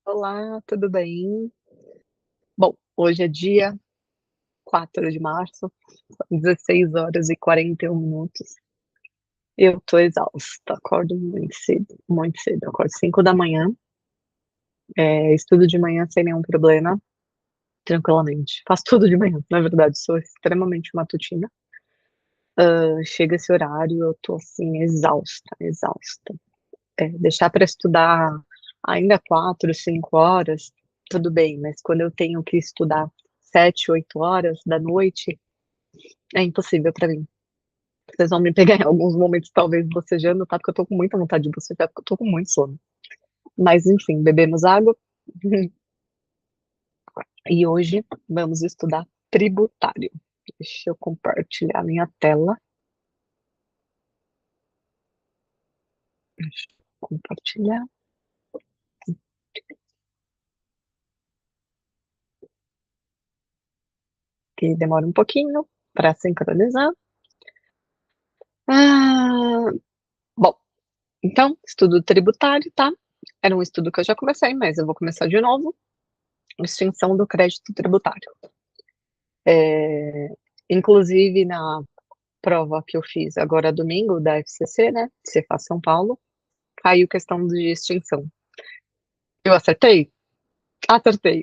Olá, tudo bem? Bom, hoje é dia 4 de março, são 16h41. Eu tô exausta, acordo muito cedo, eu acordo 5 da manhã, estudo de manhã sem nenhum problema, tranquilamente. Faço tudo de manhã, na verdade, sou extremamente matutina. Chega esse horário, eu tô assim, exausta, exausta. Deixar para estudar ainda 4, 5 horas, tudo bem, mas quando eu tenho que estudar 7, 8 horas da noite, é impossível para mim. Vocês vão me pegar em alguns momentos, talvez bocejando, tá? Porque eu tô com muita vontade de bocejar, porque eu tô com muito sono. Mas enfim, bebemos água. E hoje vamos estudar tributário. Deixa eu compartilhar minha tela. Deixa eu compartilhar. Que demora um pouquinho para sincronizar. Ah, bom, então, estudo tributário, tá? Era um estudo que eu já comecei, mas eu vou começar de novo. Extinção do crédito tributário. Inclusive, na prova que eu fiz agora domingo, da FCC, né, Cefaz São Paulo, caiu questão de extinção. Eu acertei? Acertei.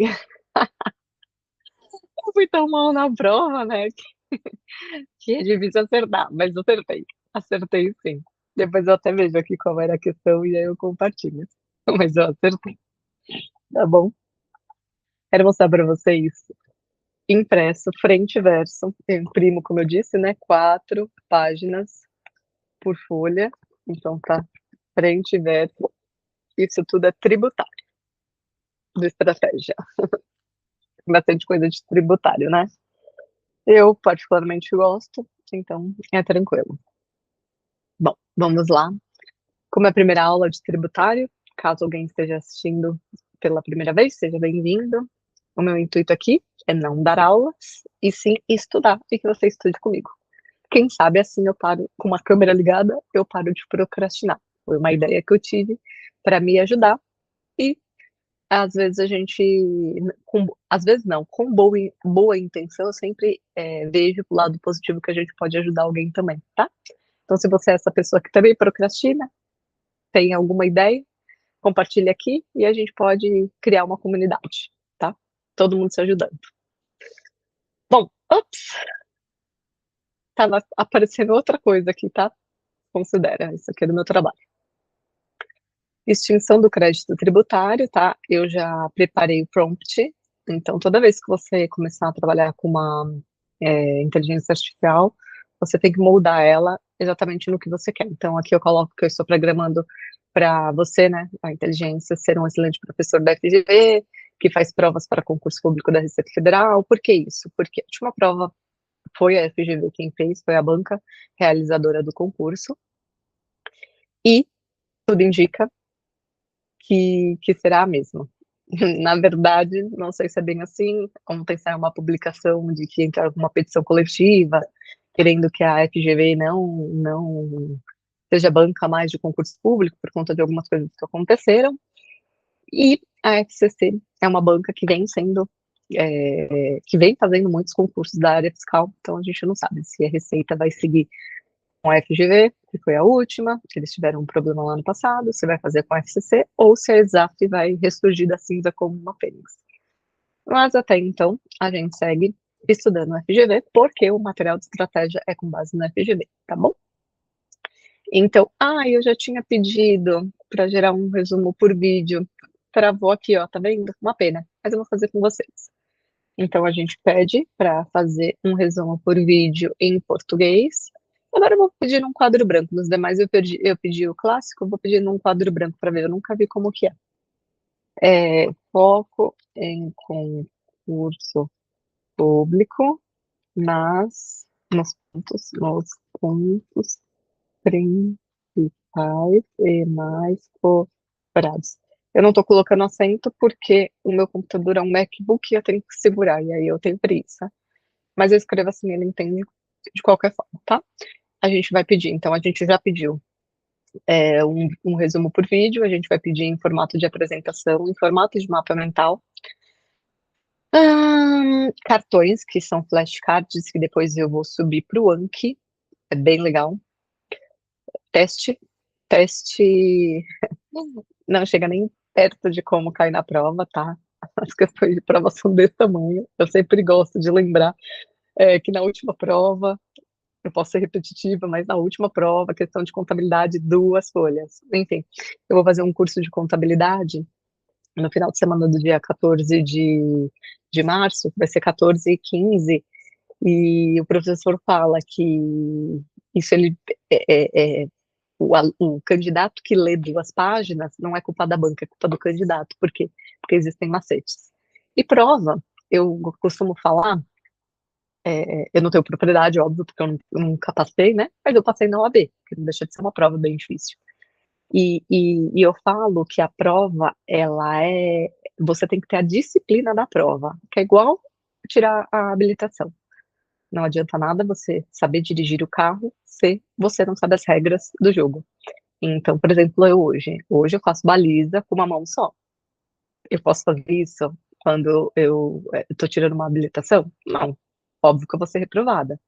Eu fui tão mal na prova, né, que é difícil acertar, mas acertei. Acertei sim. Depois eu até vejo aqui qual era a questão e aí eu compartilho. Mas eu acertei, tá bom? Quero mostrar para vocês impresso, frente e verso. Eu imprimo, como eu disse, né, 4 páginas por folha. Então tá frente e verso. Isso tudo é tributário, de estratégia. Bastante coisa de tributário, né? Eu particularmente gosto, então é tranquilo. Bom, vamos lá. Como é a primeira aula de tributário, caso alguém esteja assistindo pela primeira vez, seja bem-vindo. O meu intuito aqui é não dar aulas, e sim estudar, e que você estude comigo. Quem sabe assim eu paro, com uma câmera ligada, eu paro de procrastinar. Foi uma ideia que eu tive para me ajudar, e às vezes a gente, às vezes não, com boa intenção, eu sempre vejo o lado positivo que a gente pode ajudar alguém também, tá? Então, se você é essa pessoa que também procrastina, tem alguma ideia, compartilhe aqui e a gente pode criar uma comunidade, tá? Todo mundo se ajudando. Bom, ops, tá aparecendo outra coisa aqui, tá? Considera, isso aqui é do meu trabalho. Extinção do crédito tributário, tá? Eu já preparei o prompt, então toda vez que você começar a trabalhar com uma inteligência artificial, você tem que moldar ela exatamente no que você quer. Então aqui eu coloco que eu estou programando para você, né, a inteligência, ser um excelente professor da FGV, que faz provas para concurso público da Receita Federal. Por que isso? Porque a última prova foi a FGV quem fez, foi a banca realizadora do concurso, e tudo indica que será a mesma. Na verdade, não sei se é bem assim. Ontem saiu uma publicação de que entra alguma petição coletiva, querendo que a FGV não seja banca mais de concurso público, por conta de algumas coisas que aconteceram. E a FCC é uma banca que vem sendo, que vem fazendo muitos concursos da área fiscal, então a gente não sabe se a Receita vai seguir com a FGV, que foi a última, que eles tiveram um problema lá no passado, se vai fazer com a FCC, ou se a EXAF vai ressurgir da cinza como uma fênix. Mas até então, a gente segue estudando o FGV, porque o material de estratégia é com base no FGV, tá bom? Então, eu já tinha pedido para gerar um resumo por vídeo, travou aqui, ó, tá vendo? Uma pena, mas eu vou fazer com vocês. Então, a gente pede para fazer um resumo por vídeo em português. Agora eu vou pedir num quadro branco. Nos demais eu pedi o clássico, eu vou pedir num quadro branco para ver. Eu nunca vi como que é. Foco em concurso público nos pontos principais e mais cobrados. Eu não estou colocando acento porque o meu computador é um MacBook e eu tenho que segurar, e aí eu tenho preguiça. Mas eu escrevo assim, ele entende de qualquer forma, tá? A gente vai pedir, então a gente já pediu um resumo por vídeo, a gente vai pedir em formato de apresentação, em formato de mapa mental. Cartões, que são flashcards, que depois eu vou subir para o Anki, é bem legal. Teste, não chega nem perto de como cair na prova, tá? As questões de prova são desse tamanho, eu sempre gosto de lembrar que na última prova, eu posso ser repetitiva, mas na última prova, questão de contabilidade, 2 folhas. Enfim, eu vou fazer um curso de contabilidade no final de semana do dia 14 de março, vai ser 14 e 15, e o professor fala que isso ele o candidato que lê 2 páginas não é culpa da banca, é culpa do candidato. Por quê? Porque existem macetes. E prova, eu costumo falar, eu não tenho propriedade, óbvio, porque eu nunca passei, né? Mas eu passei na OAB, que não deixa de ser uma prova bem difícil. E eu falo que a prova, você tem que ter a disciplina da prova, que é igual tirar a habilitação. Não adianta nada você saber dirigir o carro se você não sabe as regras do jogo. Então, por exemplo, hoje eu faço baliza com uma mão só. Eu posso fazer isso quando eu estou tirando uma habilitação? Não. Óbvio que eu vou ser reprovada.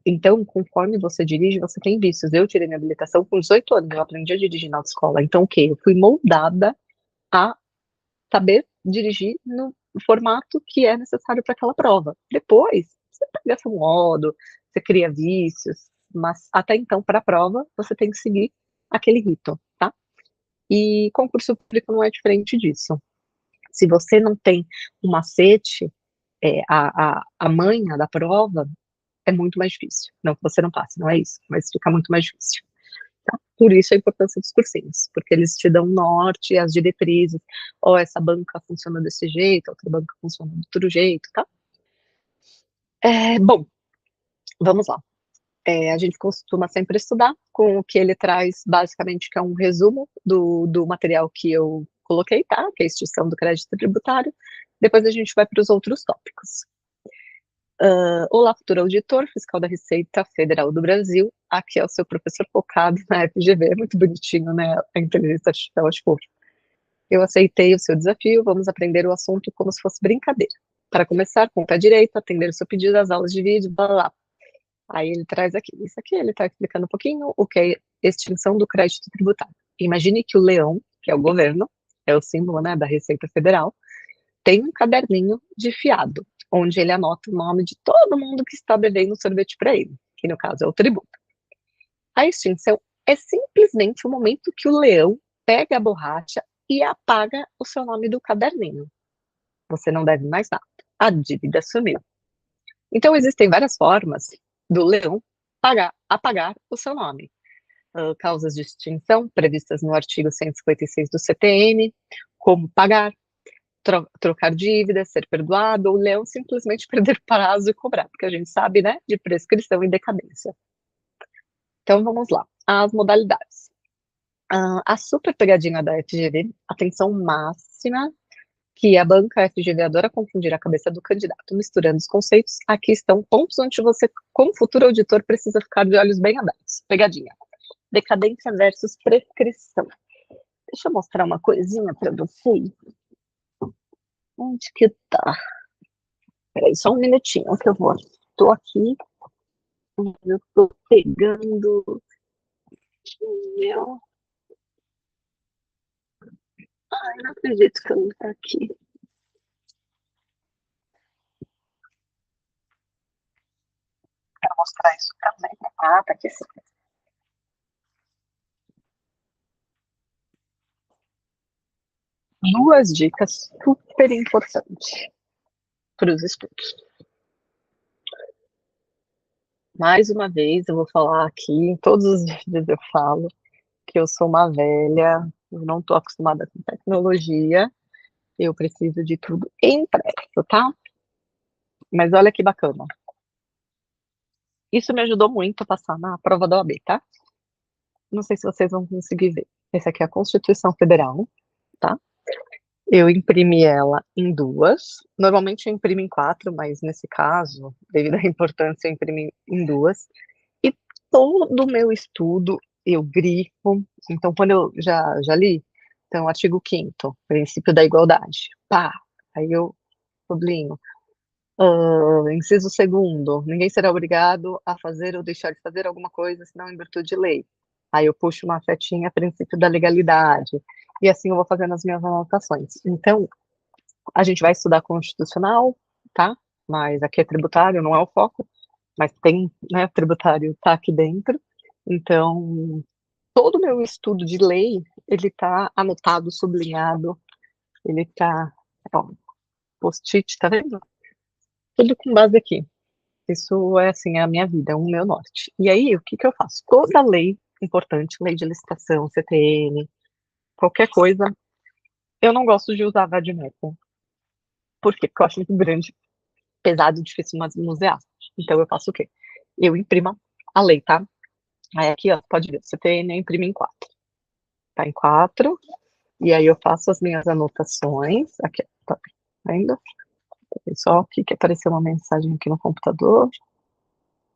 Então, conforme você dirige, você tem vícios. Eu tirei minha habilitação com 18 anos, eu aprendi a dirigir na autoescola. Então, o quê? Eu fui moldada a saber dirigir no formato que é necessário para aquela prova. Depois, você pega seu modo, você cria vícios, mas até então, para a prova, você tem que seguir aquele rito, tá? E concurso público não é diferente disso. Se você não tem um macete, a manha da prova, é muito mais difícil. Não que você não passe, não é isso, mas fica muito mais difícil. Tá? Por isso a importância dos cursinhos, porque eles te dão norte, as diretrizes, ó, essa banca funciona desse jeito, outra banca funciona de outro jeito, tá? Bom, vamos lá. A gente costuma sempre estudar com o que ele traz, basicamente, que é um resumo do material que eu coloquei, tá? Que é a extinção do crédito tributário. Depois a gente vai para os outros tópicos. Olá, futuro auditor fiscal da Receita Federal do Brasil. Aqui é o seu professor focado na FGV. É muito bonitinho, né? A inteligência artificial, acho fofo. Eu aceitei o seu desafio, vamos aprender o assunto como se fosse brincadeira. Para começar, com o pé direito, atender o seu pedido às aulas de vídeo, blá, blá, blá. Aí ele traz aqui, isso aqui ele está explicando um pouquinho o que é extinção do crédito tributário. Imagine que o leão, que é o governo, é o símbolo, né, da Receita Federal, tem um caderninho de fiado, onde ele anota o nome de todo mundo que está devendo sorvete para ele, que no caso é o tributo. A extinção é simplesmente o momento que o leão pega a borracha e apaga o seu nome do caderninho. Você não deve mais nada. A dívida sumiu. Então, existem várias formas do leão apagar o seu nome. Causas de extinção previstas no artigo 156 do CTN, como pagar, trocar dívidas, ser perdoado, ou o leão simplesmente perder prazo e cobrar, porque a gente sabe, né, de prescrição e decadência. Então, vamos lá. As modalidades. A super pegadinha da FGV, atenção máxima, que a banca FGV adora confundir a cabeça do candidato, misturando os conceitos. Aqui estão pontos onde você, como futuro auditor, precisa ficar de olhos bem abertos. Pegadinha. Decadência versus prescrição. Deixa eu mostrar uma coisinha para vocês. Onde que tá? Peraí, só um minutinho que eu vou. Estou aqui. Eu estou pegando. Meu. Ai, não acredito que eu não tá aqui. Quero mostrar isso também. Ah, tá aqui sim. 2 dicas super importantes para os estudos. Mais uma vez, eu vou falar aqui, em todos os vídeos eu falo que eu sou uma velha, eu não estou acostumada com tecnologia, eu preciso de tudo impresso, tá? Mas olha que bacana. Isso me ajudou muito a passar na prova da OAB, tá? Não sei se vocês vão conseguir ver. Essa aqui é a Constituição Federal, tá? Eu imprimi ela em 2. Normalmente eu imprimo em 4, mas nesse caso, devido à importância, eu imprimi em 2. E todo o meu estudo eu grifo. Então, quando eu já li, então, artigo 5º, princípio da igualdade, pá, aí eu sublinho. Inciso 2º, ninguém será obrigado a fazer ou deixar de fazer alguma coisa, senão em virtude de lei. Aí eu puxo uma setinha, princípio da legalidade, e assim eu vou fazendo as minhas anotações. Então, a gente vai estudar constitucional, tá? Mas aqui é tributário, não é o foco, mas tem, né, tributário tá aqui dentro. Então, todo o meu estudo de lei, ele tá anotado, sublinhado, ele tá, ó, post-it, tá vendo? Tudo com base aqui. Isso é, assim, a minha vida, é o meu norte. E aí, o que que eu faço? Toda lei importante, lei de licitação, CTN, qualquer coisa, eu não gosto de usar vadimeco. Por quê? Porque eu acho muito grande, pesado, difícil manusear. Então, eu faço o quê? Eu imprimo a lei, tá? Aí aqui, ó, pode ver, CTN eu imprimo em 4. Tá em 4, e aí eu faço as minhas anotações. Aqui, tá vendo? Só que apareceu uma mensagem aqui no computador.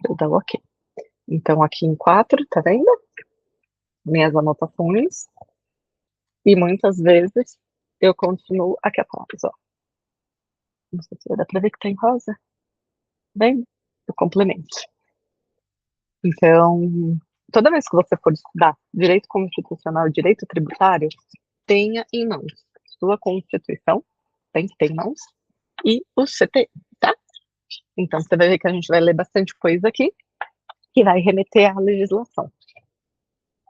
Eu dou OK. Então, aqui em 4, tá vendo? Minhas anotações. E muitas vezes eu continuo aqui atrás, ó. Não sei se dá pra ver que tá em rosa. Bem, eu complemento. Então, toda vez que você for estudar direito constitucional e direito tributário, tenha em mãos sua Constituição, tem que ter em mãos, e o CT, tá? Então, você vai ver que a gente vai ler bastante coisa aqui, que vai remeter à legislação.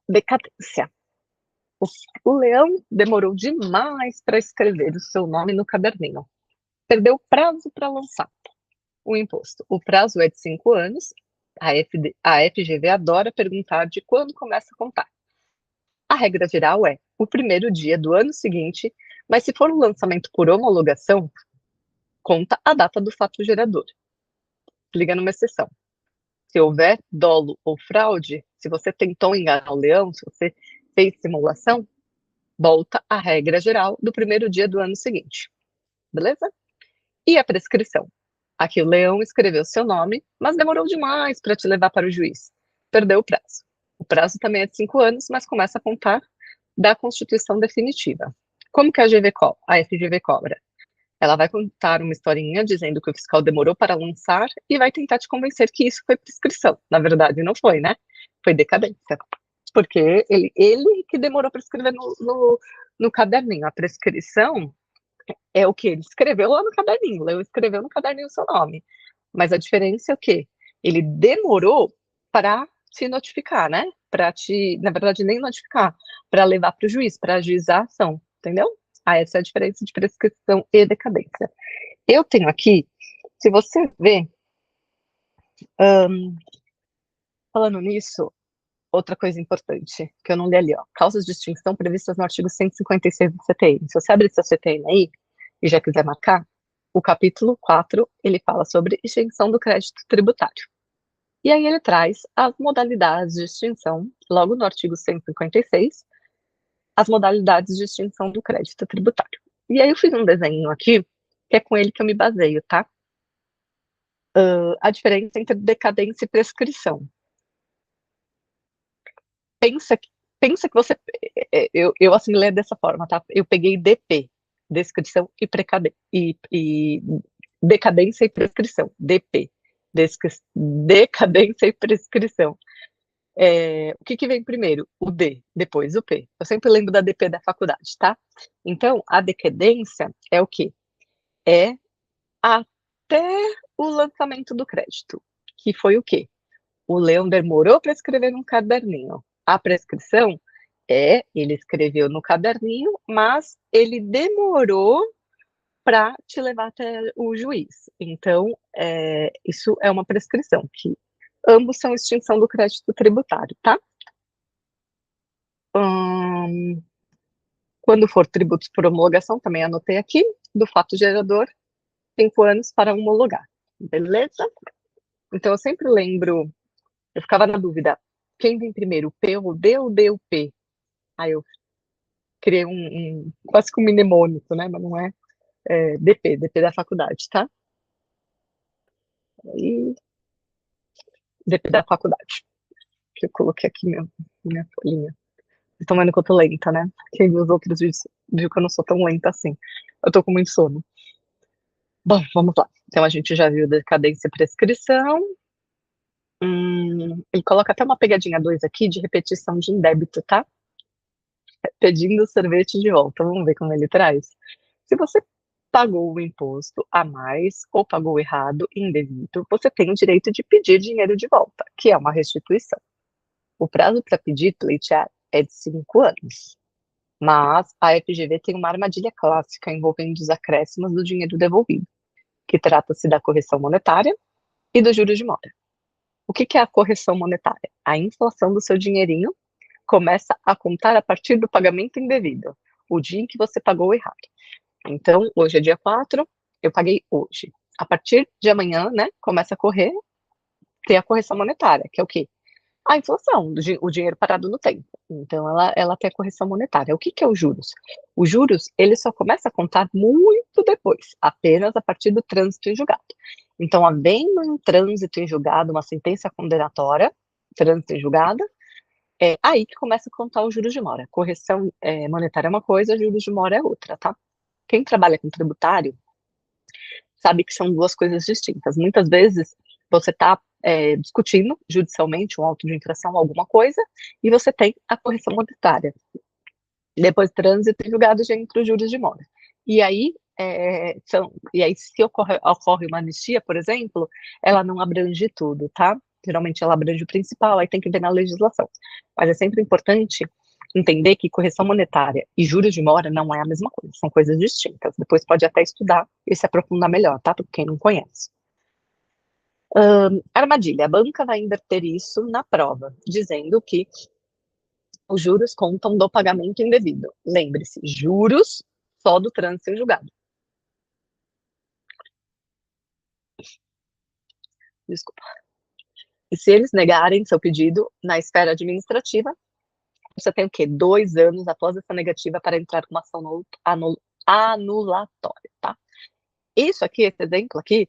Decadência. O leão demorou demais para escrever o seu nome no caderninho. Perdeu prazo para lançar o imposto. O prazo é de 5 anos. A FGV adora perguntar de quando começa a contar. A regra geral é o primeiro dia do ano seguinte, mas se for o lançamento por homologação, conta a data do fato gerador. Liga numa exceção. Se houver dolo ou fraude, se você tentou enganar o leão, se você fez simulação, volta à regra geral do primeiro dia do ano seguinte. Beleza? E a prescrição? Aqui o leão escreveu seu nome, mas demorou demais para te levar para o juiz. Perdeu o prazo. O prazo também é de 5 anos, mas começa a contar da constituição definitiva. Como que a FGV cobra? Ela vai contar uma historinha dizendo que o fiscal demorou para lançar e vai tentar te convencer que isso foi prescrição. Na verdade, não foi, né? Foi decadência. Porque ele que demorou para escrever no caderninho. A prescrição é o que ele escreveu lá no caderninho. Ele escreveu no caderninho o seu nome. Mas a diferença é o quê? Ele demorou para te notificar, né? Para te, na verdade, nem notificar, para levar para o juiz, para ajuizar a ação, entendeu? Essa é a diferença de prescrição e decadência. Eu tenho aqui, se você ver, falando nisso, outra coisa importante, que eu não li ali, ó, causas de extinção previstas no artigo 156 do CTN. Se você abrir essa CTN aí, e já quiser marcar, o capítulo 4, ele fala sobre extinção do crédito tributário. E aí ele traz as modalidades de extinção, logo no artigo 156, as modalidades de extinção do crédito tributário. E aí eu fiz um desenho aqui, que é com ele que eu me baseio, tá? A diferença entre decadência e prescrição. Pensa, pensa que você... Eu assimilei dessa forma, tá? Eu peguei DP, descrição e decadência e prescrição. DP, decadência e prescrição. O que vem primeiro? O D, depois o P. Eu sempre lembro da DP da faculdade, tá? Então, a decadência é o quê? É até o lançamento do crédito, que foi o quê? O leão demorou para escrever num caderninho. A prescrição ele escreveu no caderninho, mas ele demorou para te levar até o juiz. Então, isso é uma prescrição, que ambos são extinção do crédito tributário, tá? Quando for tributos por homologação, também anotei aqui, do fato gerador, 5 anos para homologar. Beleza? Então, eu sempre lembro, eu ficava na dúvida, quem vem primeiro, o P ou o D ou o D ou o P? Aí eu criei quase que um mnemônico, né? Mas não é, DP da faculdade, tá? Aí, DP da faculdade, que eu coloquei aqui mesmo. minha folhinha. Vocês estão vendo que eu tô lenta, né? Quem viu os outros vídeos viu que eu não sou tão lenta assim. Eu tô com muito sono. Bom, vamos lá. Então a gente já viu decadência e prescrição. Ele coloca até uma pegadinha 2 aqui de repetição de indébito, tá? Pedindo o sorvete de volta. Vamos ver como ele traz. Se você pagou o imposto a mais ou pagou errado, indevido, você tem o direito de pedir dinheiro de volta, que é uma restituição. O prazo para pedir, pleitear, é de 5 anos. Mas a FGV tem uma armadilha clássica envolvendo os acréscimos do dinheiro devolvido, que trata-se da correção monetária e do juros de mora. O que é a correção monetária? A inflação do seu dinheirinho começa a contar a partir do pagamento indevido, o dia em que você pagou errado. Então, hoje é dia 4, eu paguei hoje. A partir de amanhã, né, começa a correr, tem a correção monetária, que é o quê? A inflação, o dinheiro parado no tempo. Então, ela tem a correção monetária. O que é os juros? Os juros, ele só começa a contar muito depois, apenas a partir do trânsito em julgado. Então, havendo um trânsito em julgado, uma sentença condenatória, trânsito em julgado, é aí que começa a contar os juros de mora. Correção monetária é uma coisa, juros de mora é outra, tá? Quem trabalha com tributário sabe que são duas coisas distintas. Muitas vezes você está discutindo judicialmente um auto de infração, alguma coisa, e você tem a correção monetária. Depois trânsito e julgado já entra os juros de mora. E aí, se ocorre uma anistia, por exemplo, ela não abrange tudo, tá? Geralmente ela abrange o principal, aí tem que ver na legislação. Mas é sempre importante entender que correção monetária e juros de mora não é a mesma coisa, são coisas distintas. Depois pode até estudar e se aprofundar melhor, tá? Para quem não conhece. Armadilha, a banca vai inverter isso na prova, dizendo que os juros contam do pagamento indevido. Lembre-se, juros só do trânsito em julgado. Desculpa. E se eles negarem seu pedido na esfera administrativa, você tem o quê? 2 anos após essa negativa para entrar com uma ação anulatória, tá? Isso aqui, esse exemplo aqui,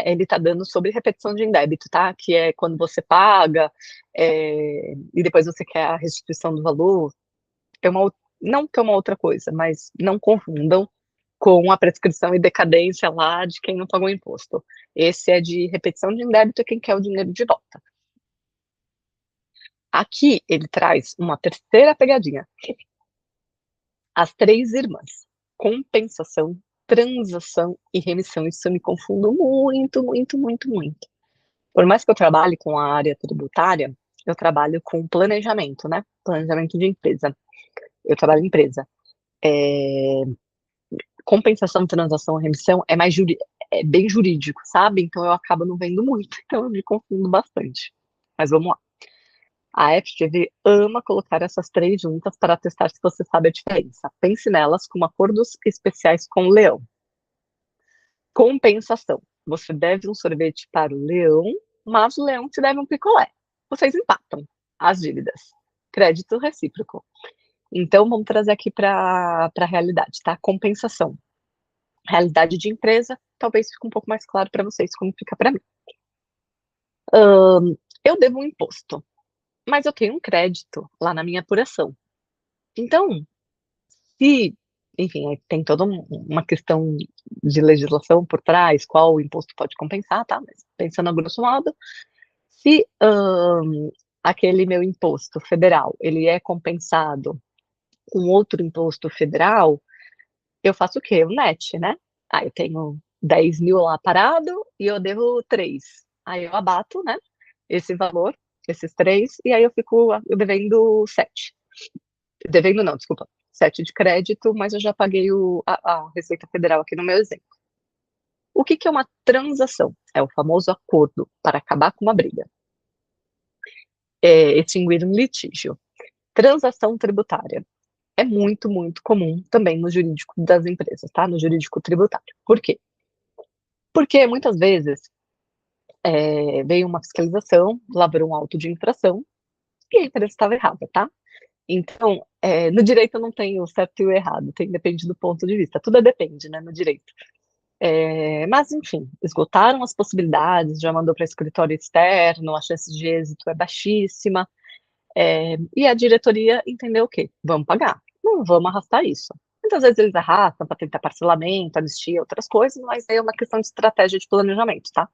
ele está dando sobre repetição de indébito, tá? Que é quando você paga e depois você quer a restituição do valor. Não que é uma outra coisa, mas não confundam com a prescrição e decadência lá de quem não pagou o imposto. Esse é de repetição de indébito, é quem quer o dinheiro de volta. Aqui ele traz uma terceira pegadinha. As 3 irmãs. Compensação, transação e remissão. Isso eu me confundo muito, muito, muito, muito. Por mais que eu trabalhe com a área tributária, eu trabalho com planejamento, né? Planejamento de empresa. Eu trabalho em empresa. Compensação, transação, remissão é bem jurídico, sabe? Então eu acabo não vendo muito, então eu me confundo bastante. Mas vamos lá. A FGV ama colocar essas 3 juntas para testar se você sabe a diferença. Pense nelas como acordos especiais com o leão. Compensação. Você deve um sorvete para o leão, mas o leão te deve um picolé. Vocês empatam as dívidas. Crédito recíproco. Então, vamos trazer aqui para a realidade, tá? Compensação. Realidade de empresa, talvez fique um pouco mais claro para vocês como fica para mim. Eu devo um imposto, mas eu tenho um crédito lá na minha apuração. Então, enfim, tem toda uma questão de legislação por trás, qual o imposto pode compensar, tá? Mas pensando a grosso modo, se aquele meu imposto federal, ele é compensado com outro imposto federal, eu faço o quê? O net, né? Eu tenho 10 mil lá parado e eu devo 3. Aí eu abato, né? Esse valor, esses 3, e aí eu fico devendo 7. Devendo não, desculpa. 7 de crédito, mas eu já paguei a Receita Federal aqui no meu exemplo. O que é uma transação? É o famoso acordo para acabar com uma briga. Extinguir um litígio. Transação tributária. É muito, muito comum também no jurídico das empresas, tá? No jurídico tributário. Por quê? Porque muitas vezes veio uma fiscalização, lavrou um auto de infração e a empresa estava errada, tá? Então, no direito não tem o certo e o errado, depende do ponto de vista. Tudo depende, né, no direito. Mas, enfim, esgotaram as possibilidades, já mandou para escritório externo, a chance de êxito é baixíssima. E a diretoria entendeu o quê? Vamos pagar, não vamos arrastar isso. Muitas vezes eles arrastam para tentar parcelamento, anistia, outras coisas, mas aí é uma questão de estratégia de planejamento, tá?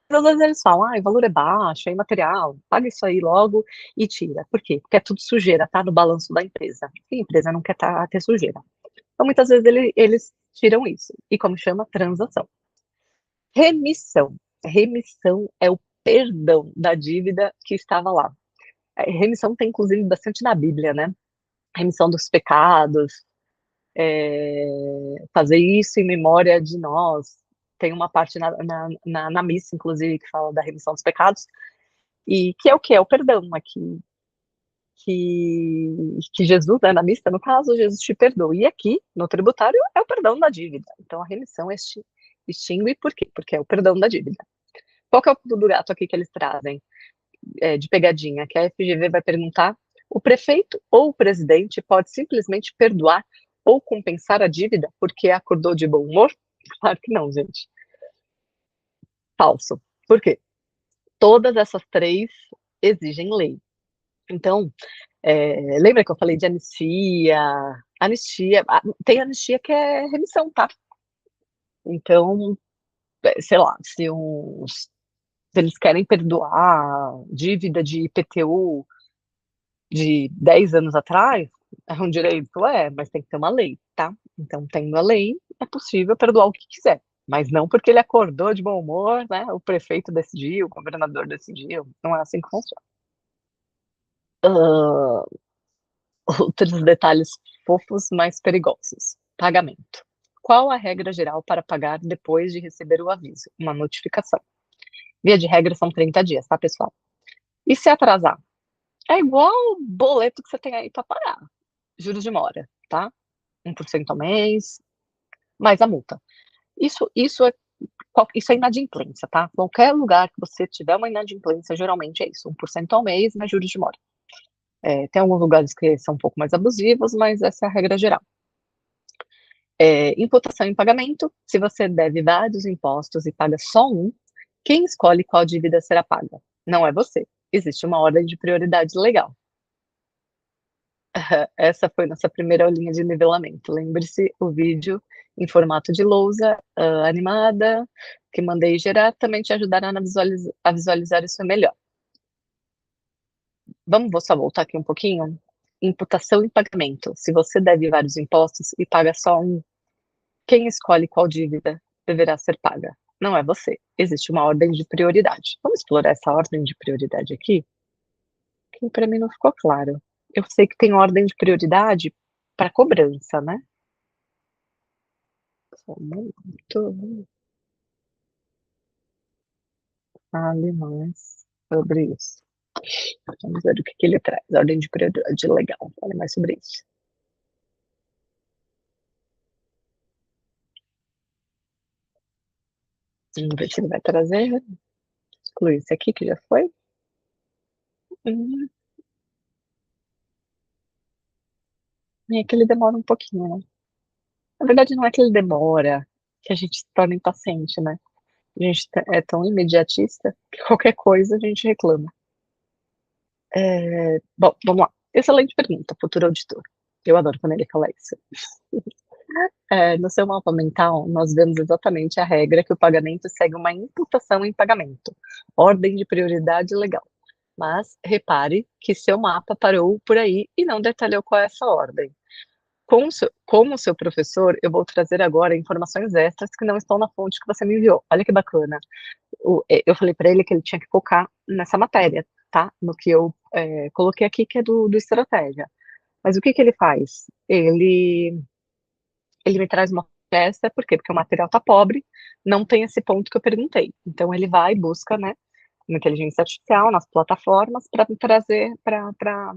Às vezes eles falam, o valor é baixo, é imaterial, paga isso aí logo e tira. Por quê? Porque é tudo sujeira, tá? No balanço da empresa. E a empresa não quer ter sujeira. Então, muitas vezes eles tiram isso. E como chama? Transação. Remissão. Remissão é o perdão da dívida que estava lá. Remissão tem, inclusive, bastante na Bíblia, né? Remissão dos pecados, fazer isso em memória de nós. Tem uma parte na missa, inclusive, que fala da remissão dos pecados, e que é o que? É o perdão aqui, que Jesus, né, na missa, no caso, Jesus te perdoa. E aqui, no tributário, é o perdão da dívida. Então, a remissão extingue por quê? Porque é o perdão da dívida. Qual que é o pulo do gato aqui que eles trazem, de pegadinha? Que a FGV vai perguntar, o prefeito ou o presidente pode simplesmente perdoar ou compensar a dívida porque acordou de bom humor? Claro que não, gente. Falso. Por quê? Todas essas três exigem lei. Então, lembra que eu falei de anistia? Anistia, tem anistia que é remissão, tá? Então, sei lá, se eles querem perdoar dívida de IPTU de 10 anos atrás, é um direito, mas tem que ter uma lei, tá? Então, tendo a lei, é possível perdoar o que quiser, mas não porque ele acordou de bom humor, né? O prefeito decidiu, o governador decidiu, não é assim que funciona. Outros detalhes fofos, mais perigosos. Pagamento. Qual a regra geral para pagar depois de receber o aviso? Uma notificação. Via de regra são 30 dias, tá, pessoal? E se atrasar? É igual o boleto que você tem aí para pagar. Juros de mora, tá? 1% ao mês, mais a multa. Isso é inadimplência, tá? Qualquer lugar que você tiver uma inadimplência, geralmente é isso, 1% ao mês, mais juros de mora. Tem alguns lugares que são um pouco mais abusivos, mas essa é a regra geral. Imputação em pagamento, se você deve vários impostos e paga só um, quem escolhe qual dívida será paga? Não é você. Existe uma ordem de prioridade legal. Essa foi nossa primeira aulinha de nivelamento. Lembre-se, o vídeo em formato de lousa, animada, que mandei gerar, também te ajudará a visualizar isso melhor. Vou só voltar aqui um pouquinho. Imputação e pagamento. Se você deve vários impostos e paga só um, quem escolhe qual dívida deverá ser paga? Não é você. Existe uma ordem de prioridade. Vamos explorar essa ordem de prioridade aqui? Que para mim não ficou claro. Eu sei que tem ordem de prioridade para cobrança, né? Só um momento. Fale mais sobre isso. Vamos ver o que ele traz. Ordem de prioridade legal. Fale mais sobre isso. Vamos ver se ele vai trazer. Excluir esse aqui que já foi. É que ele demora um pouquinho, né? Na verdade, não é que ele demora, que a gente se torna impaciente, né? A gente é tão imediatista que qualquer coisa a gente reclama. Bom, vamos lá. Excelente pergunta, futuro auditor. Eu adoro quando ele fala isso. No seu mapa mental, nós vemos exatamente a regra que o pagamento segue uma imputação em pagamento. Ordem de prioridade legal. Mas repare que seu mapa parou por aí e não detalhou qual é essa ordem. Como seu professor, eu vou trazer agora informações extras que não estão na fonte que você me enviou. Olha que bacana. Eu falei para ele que ele tinha que focar nessa matéria, tá? No que eu coloquei aqui, que é do estratégia. Mas o que ele faz? Ele me traz uma peça, por quê? Porque o material tá pobre, não tem esse ponto que eu perguntei. Então ele vai e busca, né, na inteligência artificial, nas plataformas, para trazer, para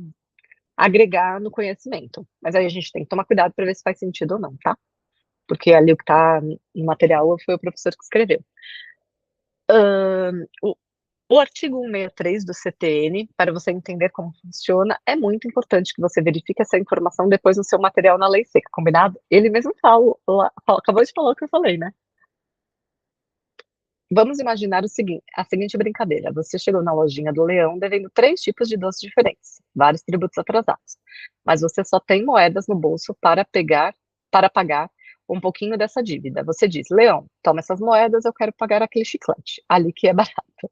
agregar no conhecimento. Mas aí a gente tem que tomar cuidado para ver se faz sentido ou não, tá? Porque ali o que está no material foi o professor que escreveu. O, o artigo 163 do CTN, para você entender como funciona, é muito importante que você verifique essa informação depois no seu material na lei seca, combinado? Ele mesmo acabou de falar o que eu falei, né? Vamos imaginar a seguinte brincadeira. Você chegou na lojinha do leão devendo 3 tipos de doces diferentes, vários tributos atrasados. Mas você só tem moedas no bolso para pagar um pouquinho dessa dívida. Você diz, leão, toma essas moedas, eu quero pagar aquele chiclete, ali que é barato.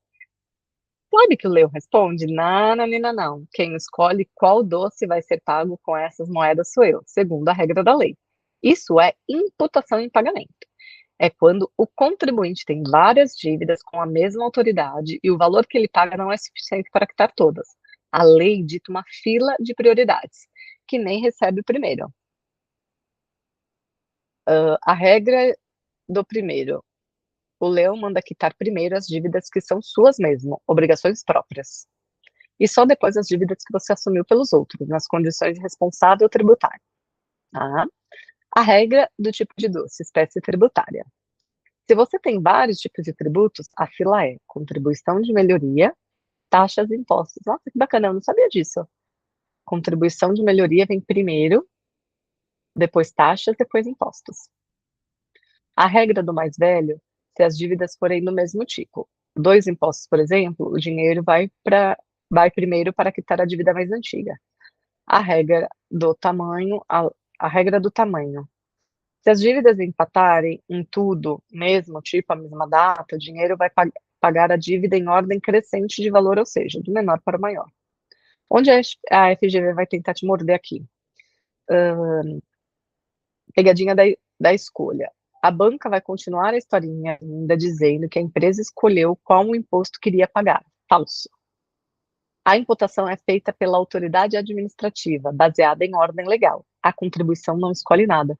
Sabe que o leão responde? Não, não, não, não. Quem escolhe qual doce vai ser pago com essas moedas sou eu, segundo a regra da lei. Isso é imputação em pagamento. É quando o contribuinte tem várias dívidas com a mesma autoridade e o valor que ele paga não é suficiente para quitar todas. A lei dita uma fila de prioridades, que nem recebe o primeiro. A regra do primeiro: o leão manda quitar primeiro as dívidas que são suas mesmo, obrigações próprias. E só depois as dívidas que você assumiu pelos outros, nas condições de responsável tributário. Tá? A regra do tipo de doce, espécie tributária. Se você tem vários tipos de tributos, a fila é contribuição de melhoria, taxas e impostos. Nossa, que bacana, eu não sabia disso. Contribuição de melhoria vem primeiro, depois taxas, depois impostos. A regra do mais velho, se as dívidas forem do mesmo tipo. 2 impostos, por exemplo, o dinheiro vai primeiro para quitar a dívida mais antiga. A regra do tamanho, a regra do tamanho. Se as dívidas empatarem em tudo, mesmo tipo, a mesma data, o dinheiro vai pagar a dívida em ordem crescente de valor, ou seja, do menor para o maior. Onde a FGV vai tentar te morder aqui? Pegadinha da escolha. A banca vai continuar a historinha ainda dizendo que a empresa escolheu qual o imposto queria pagar. Falso. A imputação é feita pela autoridade administrativa, baseada em ordem legal. A contribuição não escolhe nada.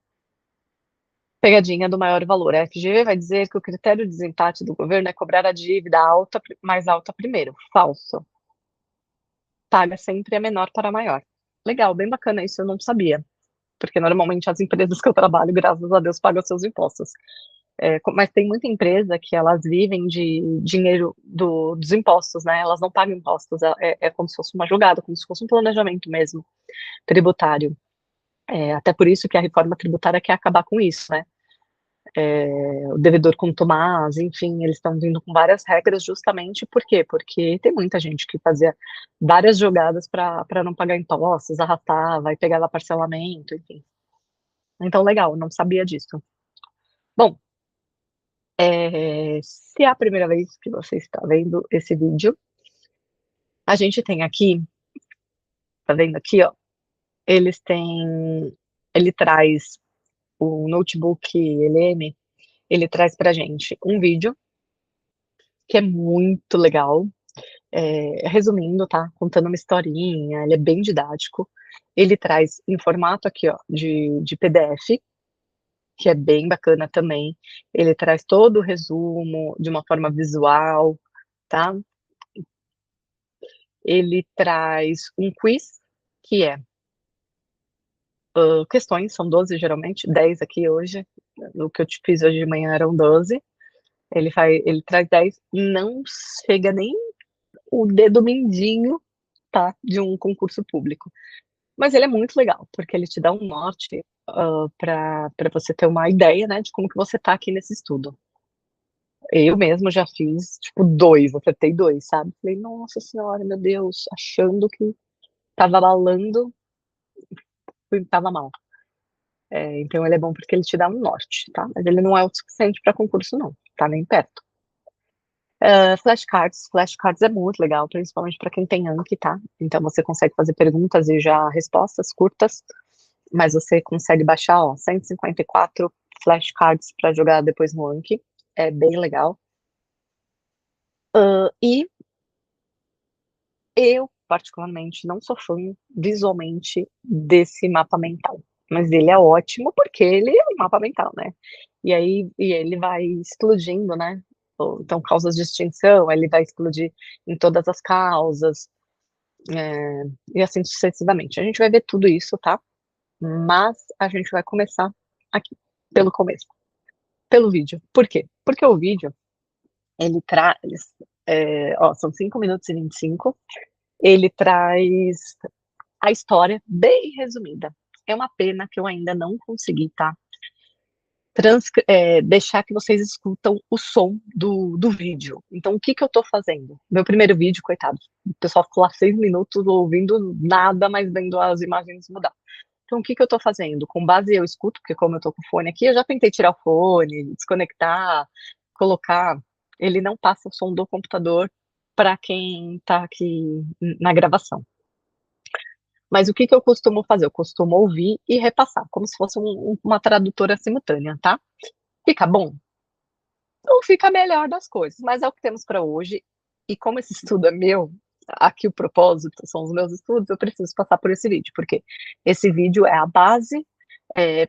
Pegadinha do maior valor. A FGV vai dizer que o critério de desempate do governo é cobrar a dívida mais alta primeiro. Falso. Paga sempre a menor para a maior. Legal, bem bacana isso, eu não sabia. Porque normalmente as empresas que eu trabalho, graças a Deus, pagam seus impostos. Mas tem muita empresa que elas vivem de dinheiro dos impostos, né? Elas não pagam impostos, é como se fosse uma jogada, como se fosse um planejamento mesmo, tributário. Até por isso que a reforma tributária quer acabar com isso, né? O devedor contumaz, enfim, eles estão vindo com várias regras justamente por quê? Porque tem muita gente que fazia várias jogadas para não pagar impostos, arrastar, vai pegar lá parcelamento, enfim. Então, legal, não sabia disso. Bom, se é a primeira vez que você está vendo esse vídeo, a gente tem aqui, tá vendo aqui, ó, eles têm, ele traz o notebook LM, ele traz pra gente um vídeo que é muito legal, resumindo, tá, contando uma historinha, ele é bem didático, ele traz em formato aqui, ó, de PDF, que é bem bacana também, ele traz todo o resumo de uma forma visual, tá? Ele traz um quiz, que é questões, são 12 geralmente, 10 aqui hoje, o que eu te fiz hoje de manhã eram 12, ele traz 10, não chega nem o dedo mindinho, tá, de um concurso público. Mas ele é muito legal, porque ele te dá um norte para você ter uma ideia, né, de como que você tá aqui nesse estudo. Eu mesmo já fiz, tipo, 2, acertei 2, sabe? Falei, nossa senhora, meu Deus, achando que tava balando, tava mal. Então ele é bom porque ele te dá um norte, tá? Mas ele não é o suficiente para concurso, não, tá nem perto. Flashcards é muito legal, principalmente para quem tem Anki, tá? Então você consegue fazer perguntas e já respostas curtas, mas você consegue baixar, ó, 154 flashcards para jogar depois no Anki, é bem legal. E eu, particularmente, não sou fã visualmente desse mapa mental, mas ele é ótimo porque ele é um mapa mental, né? E ele vai explodindo, né? Então, causas de extinção, ele vai explodir em todas as causas, e assim sucessivamente. A gente vai ver tudo isso, tá? Mas a gente vai começar aqui, pelo começo, pelo vídeo. Por quê? Porque o vídeo, ele traz, são 5 minutos e 25, ele traz a história bem resumida. É uma pena que eu ainda não consegui, tá? deixar que vocês escutam o som do vídeo. Então, o que eu estou fazendo? Meu primeiro vídeo, coitado, o pessoal ficou lá 6 minutos ouvindo nada, mas vendo as imagens mudar. Então, o que eu estou fazendo? Com base eu escuto, porque como eu estou com o fone aqui, eu já tentei tirar o fone, desconectar, colocar. Ele não passa o som do computador para quem está aqui na gravação. Mas o que eu costumo fazer? Eu costumo ouvir e repassar, como se fosse uma tradutora simultânea, tá? Fica bom? Não fica a melhor das coisas, mas é o que temos para hoje. E como esse estudo é meu, aqui o propósito são os meus estudos, eu preciso passar por esse vídeo, porque esse vídeo é a base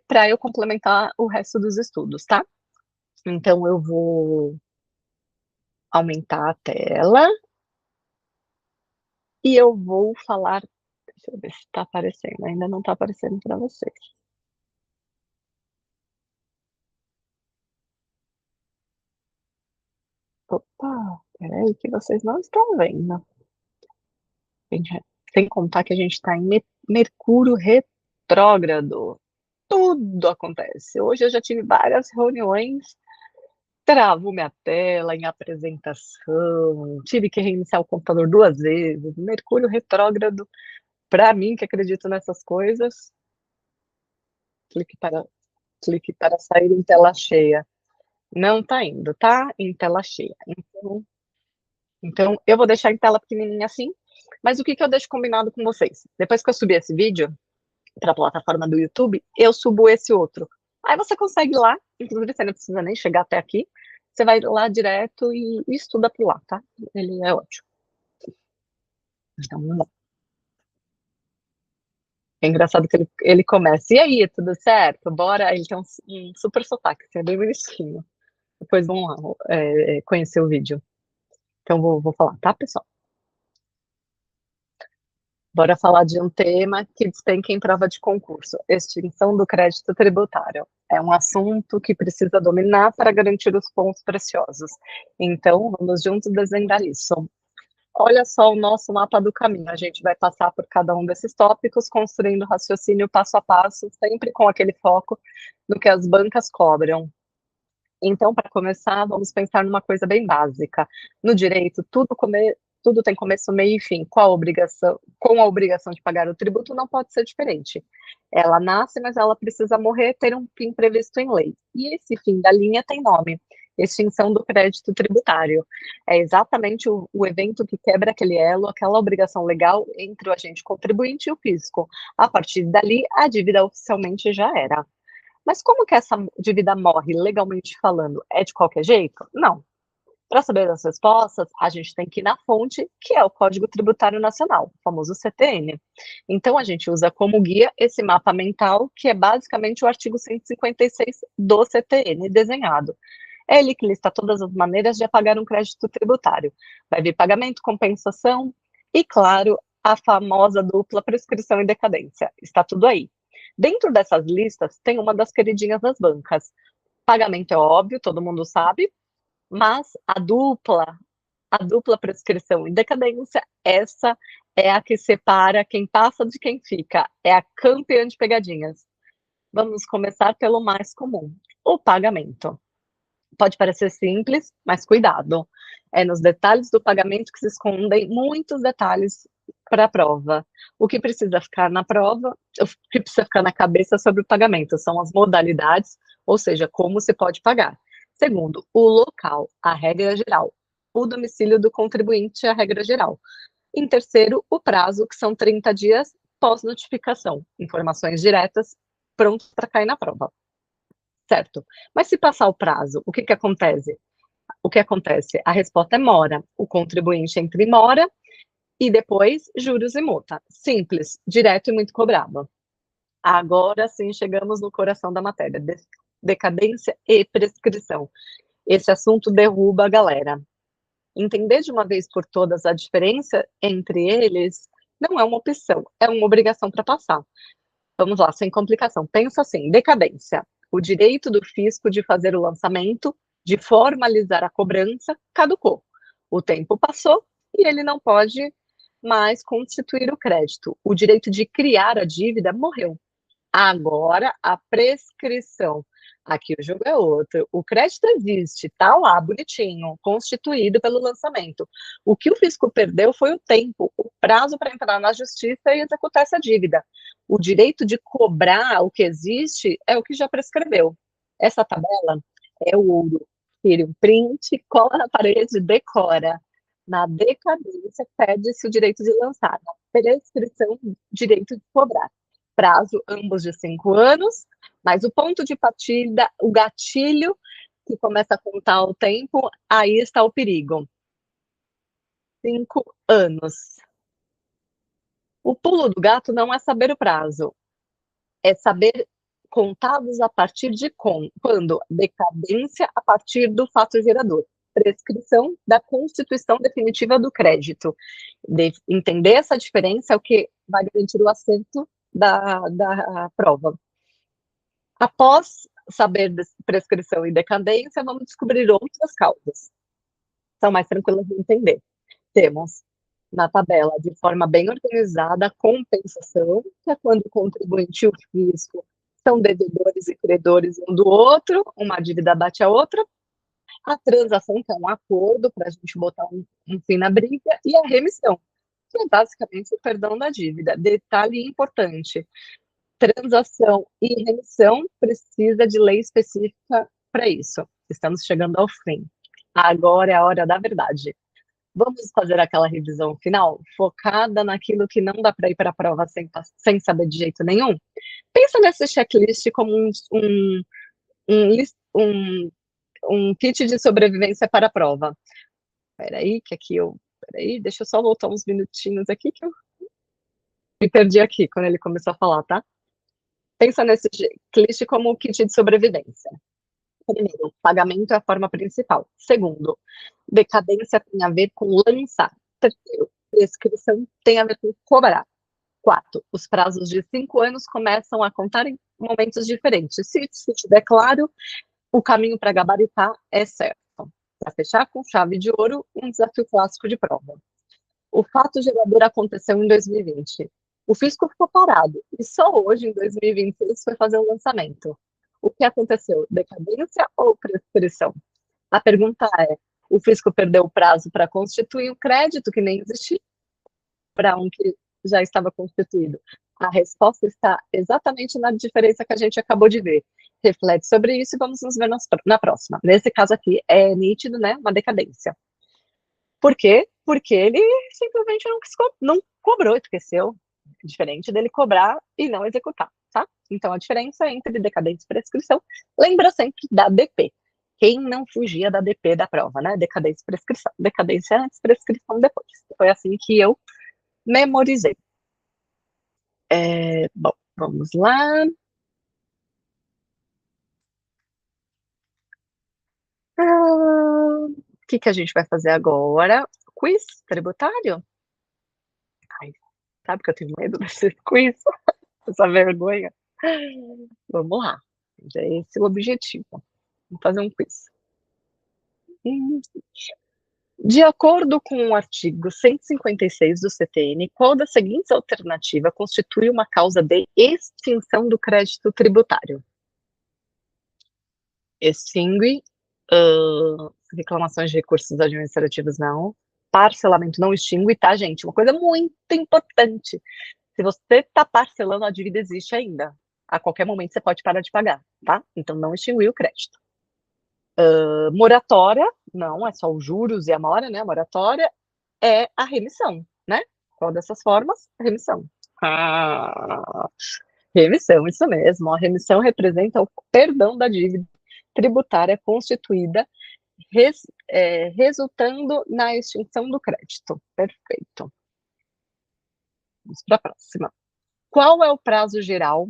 para eu complementar o resto dos estudos, tá? Então eu vou aumentar a tela e eu vou falar. Deixa eu ver se está aparecendo. Ainda não está aparecendo para vocês. Opa, peraí que vocês não estão vendo. Gente, sem contar que a gente está em Mercúrio retrógrado. Tudo acontece. Hoje eu já tive várias reuniões, travo minha tela em apresentação, tive que reiniciar o computador 2 vezes. Mercúrio retrógrado, para mim que acredito nessas coisas, clique para sair em tela cheia. Não está indo, tá? Em tela cheia. Então, eu vou deixar em tela pequenininha assim, mas o que eu deixo combinado com vocês? Depois que eu subir esse vídeo para a plataforma do YouTube, eu subo esse outro. Aí você consegue ir lá, inclusive você não precisa nem chegar até aqui, você vai lá direto e estuda por lá, tá? Ele é ótimo. Então, vamos lá. É engraçado que ele começa, e aí, tudo certo? Bora? Ele tem um super sotaque, assim, é bem bonitinho. Depois vão lá conhecer o vídeo. Então, vou falar, tá, pessoal? Bora falar de um tema que despenca em prova de concurso: extinção do crédito tributário. É um assunto que precisa dominar para garantir os pontos preciosos. Então, vamos juntos desvendar isso. Olha só o nosso mapa do caminho. A gente vai passar por cada um desses tópicos, construindo raciocínio passo a passo, sempre com aquele foco no que as bancas cobram. Então, para começar, vamos pensar numa coisa bem básica. No direito, tudo tem começo, meio e fim. Com a obrigação de pagar o tributo, não pode ser diferente. Ela nasce, mas ela precisa morrer, ter um fim previsto em lei. E esse fim da linha tem nome: extinção do crédito tributário. É exatamente o evento que quebra aquele elo, aquela obrigação legal entre o agente contribuinte e o fisco. A partir dali, a dívida oficialmente já era. Mas como que essa dívida morre, legalmente falando? É de qualquer jeito? Não. Para saber as respostas, a gente tem que ir na fonte, que é o Código Tributário Nacional, o famoso CTN. Então, a gente usa como guia esse mapa mental, que é basicamente o artigo 156 do CTN desenhado. É ele que lista todas as maneiras de apagar um crédito tributário. Vai vir pagamento, compensação e, claro, a famosa dupla prescrição e decadência. Está tudo aí. Dentro dessas listas, tem uma das queridinhas das bancas. Pagamento é óbvio, todo mundo sabe, mas a dupla prescrição e decadência, essa é a que separa quem passa de quem fica. É a campeã de pegadinhas. Vamos começar pelo mais comum: o pagamento. Pode parecer simples, mas cuidado. É nos detalhes do pagamento que se escondem muitos detalhes para a prova. O que precisa ficar na prova, o que precisa ficar na cabeça sobre o pagamento são as modalidades, ou seja, como se pode pagar. Segundo, o local, a regra geral. O domicílio do contribuinte, a regra geral. Em terceiro, o prazo, que são 30 dias pós-notificação. Informações diretas, pronto para cair na prova. Certo. Mas se passar o prazo, o que acontece? O que acontece? A resposta é mora. O contribuinte entra em mora e depois juros e multa. Simples, direto e muito cobrado. Agora sim chegamos no coração da matéria: decadência e prescrição. Esse assunto derruba a galera. Entender de uma vez por todas a diferença entre eles não é uma opção, é uma obrigação para passar. Vamos lá, sem complicação. Pensa assim: decadência. O direito do fisco de fazer o lançamento, de formalizar a cobrança, caducou. O tempo passou e ele não pode mais constituir o crédito. O direito de criar a dívida morreu. Agora, a prescrição. Aqui o jogo é outro. O crédito existe, tá lá, bonitinho, constituído pelo lançamento. O que o fisco perdeu foi o tempo, o prazo para entrar na justiça e executar essa dívida. O direito de cobrar o que existe é o que já prescreveu. Essa tabela é o ouro. Tire um print, cola na parede, decora. Na decadência, pede-se o direito de lançar. Na prescrição, direito de cobrar. Prazo, ambos de 5 anos, mas o ponto de partida, o gatilho que começa a contar o tempo, aí está o perigo. 5 anos. O pulo do gato não é saber o prazo, é saber contados a partir de quando? Decadência a partir do fato gerador. Prescrição da constituição definitiva do crédito. Entender essa diferença é o que vai garantir o acerto da prova. Após saber de prescrição e decadência, vamos descobrir outras causas. São mais tranquilas de entender. Temos na tabela, de forma bem organizada, a compensação, que é quando o contribuinte e o fisco são devedores e credores um do outro, uma dívida bate a outra. A transação, que é um acordo para a gente botar um fim na briga, e a remissão, que é basicamente o perdão da dívida. Detalhe importante: transação e remissão precisa de lei específica para isso. Estamos chegando ao fim. Agora é a hora da verdade. Vamos fazer aquela revisão final, focada naquilo que não dá para ir para a prova sem saber de jeito nenhum? Pensa nesse checklist como um, um kit de sobrevivência para a prova. Peraí, que aqui eu. Peraí, deixa eu só voltar uns minutinhos aqui que eu me perdi aqui quando ele começou a falar, tá? Pensa nesse checklist como um kit de sobrevivência. Primeiro, pagamento é a forma principal. Segundo, decadência tem a ver com lançar. Terceiro, prescrição tem a ver com cobrar. Quarto, os prazos de 5 anos começam a contar em momentos diferentes. Se isso estiver claro, o caminho para gabaritar é certo. Para fechar com chave de ouro, um desafio clássico de prova. O fato gerador aconteceu em 2020. O fisco ficou parado e só hoje, em 2026, foi fazer o lançamento. O que aconteceu? Decadência ou prescrição? A pergunta é: o fisco perdeu o prazo para constituir um crédito que nem existia para um que já estava constituído? A resposta está exatamente na diferença que a gente acabou de ver. Reflete sobre isso e vamos nos ver na próxima. Nesse caso aqui, é nítido, né? Uma decadência. Por quê? Porque ele simplesmente não cobrou, esqueceu. Diferente dele cobrar e não executar, tá? Então, a diferença entre decadência e prescrição, lembra sempre da DP. Quem não fugia da DP da prova, né? Decadência e prescrição. Decadência antes, prescrição depois. Foi assim que eu memorizei. Bom, vamos lá. O que a gente vai fazer agora? Quiz tributário? Ai, sabe que eu tenho medo desse quiz? Essa vergonha. Vamos lá. Já é esse o objetivo. Vamos fazer um quiz. De acordo com o artigo 156 do CTN, qual das seguintes alternativas constitui uma causa de extinção do crédito tributário? Extingue, reclamações de recursos administrativos não, parcelamento não extingue, tá, gente? Uma coisa muito importante. Se você está parcelando, a dívida existe ainda. A qualquer momento você pode parar de pagar, tá? Então não extinguir o crédito. Moratória, não, é só os juros e a mora, né? A moratória é a remissão, né? Qual dessas formas? Remissão. Remissão, isso mesmo. A remissão representa o perdão da dívida tributária constituída, resultando na extinção do crédito. Perfeito. Vamos para a próxima. Qual é o prazo geral?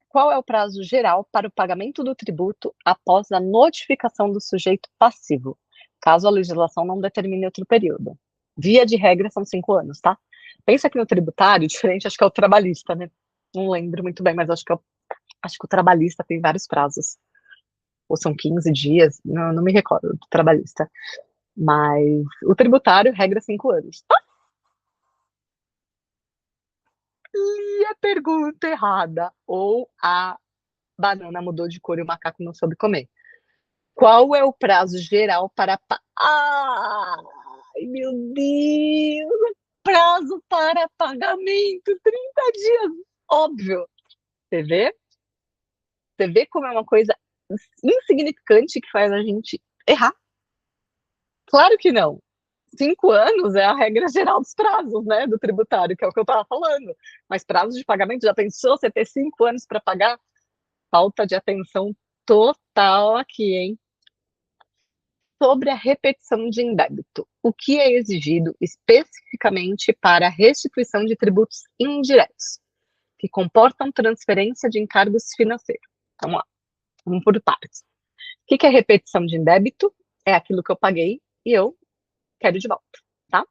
Qual é o prazo geral para o pagamento do tributo após a notificação do sujeito passivo, caso a legislação não determine outro período? Via de regra, são 5 anos, tá? Pensa que no tributário, diferente, acho que é o trabalhista, né? Não lembro muito bem, mas acho que o trabalhista tem vários prazos. Ou são 15 dias, não me recordo do trabalhista. Mas o tributário, regra, 5 anos. Tá? E a pergunta errada, ou a banana mudou de cor e o macaco não soube comer. Qual é o prazo geral para... Ai, meu Deus! Prazo para pagamento, 30 dias. Óbvio. Você vê? Você vê como é uma coisa insignificante que faz a gente errar? Claro que não. 5 anos é a regra geral dos prazos, né, do tributário, que é o que eu estava falando. Mas prazos de pagamento, já pensou você ter 5 anos para pagar? Falta de atenção total aqui, hein? Sobre a repetição de indébito. O que é exigido especificamente para a restituição de tributos indiretos, que comportam transferência de encargos financeiros? Vamos lá, vamos por partes. O que é repetição de indébito? É aquilo que eu paguei e eu quero de volta, tá?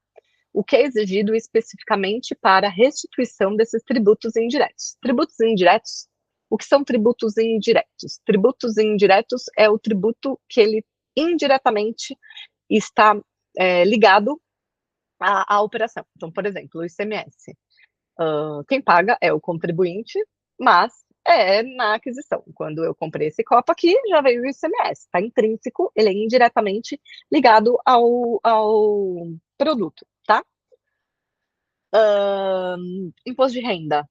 O que é exigido especificamente para a restituição desses tributos indiretos? Tributos indiretos, o que são tributos indiretos? Tributos indiretos é o tributo que ele indiretamente está ligado à operação. Então, por exemplo, o ICMS. Quem paga é o contribuinte, mas é na aquisição. Quando eu comprei esse copo aqui, já veio o ICMS. Está intrínseco, ele é indiretamente ligado ao produto, tá? Imposto de renda.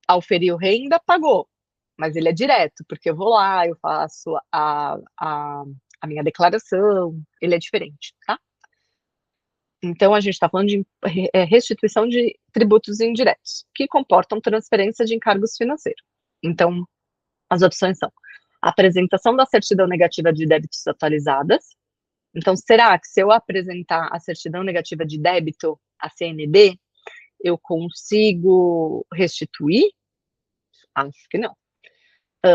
Auferiu renda, pagou. Mas ele é direto, porque eu vou lá, eu faço a minha declaração, ele é diferente, tá? Então, a gente está falando de restituição de tributos indiretos, que comportam transferência de encargos financeiros. Então, as opções são apresentação da certidão negativa de débitos atualizadas. Então, será que se eu apresentar a certidão negativa de débito, a CND, eu consigo restituir? Acho que não.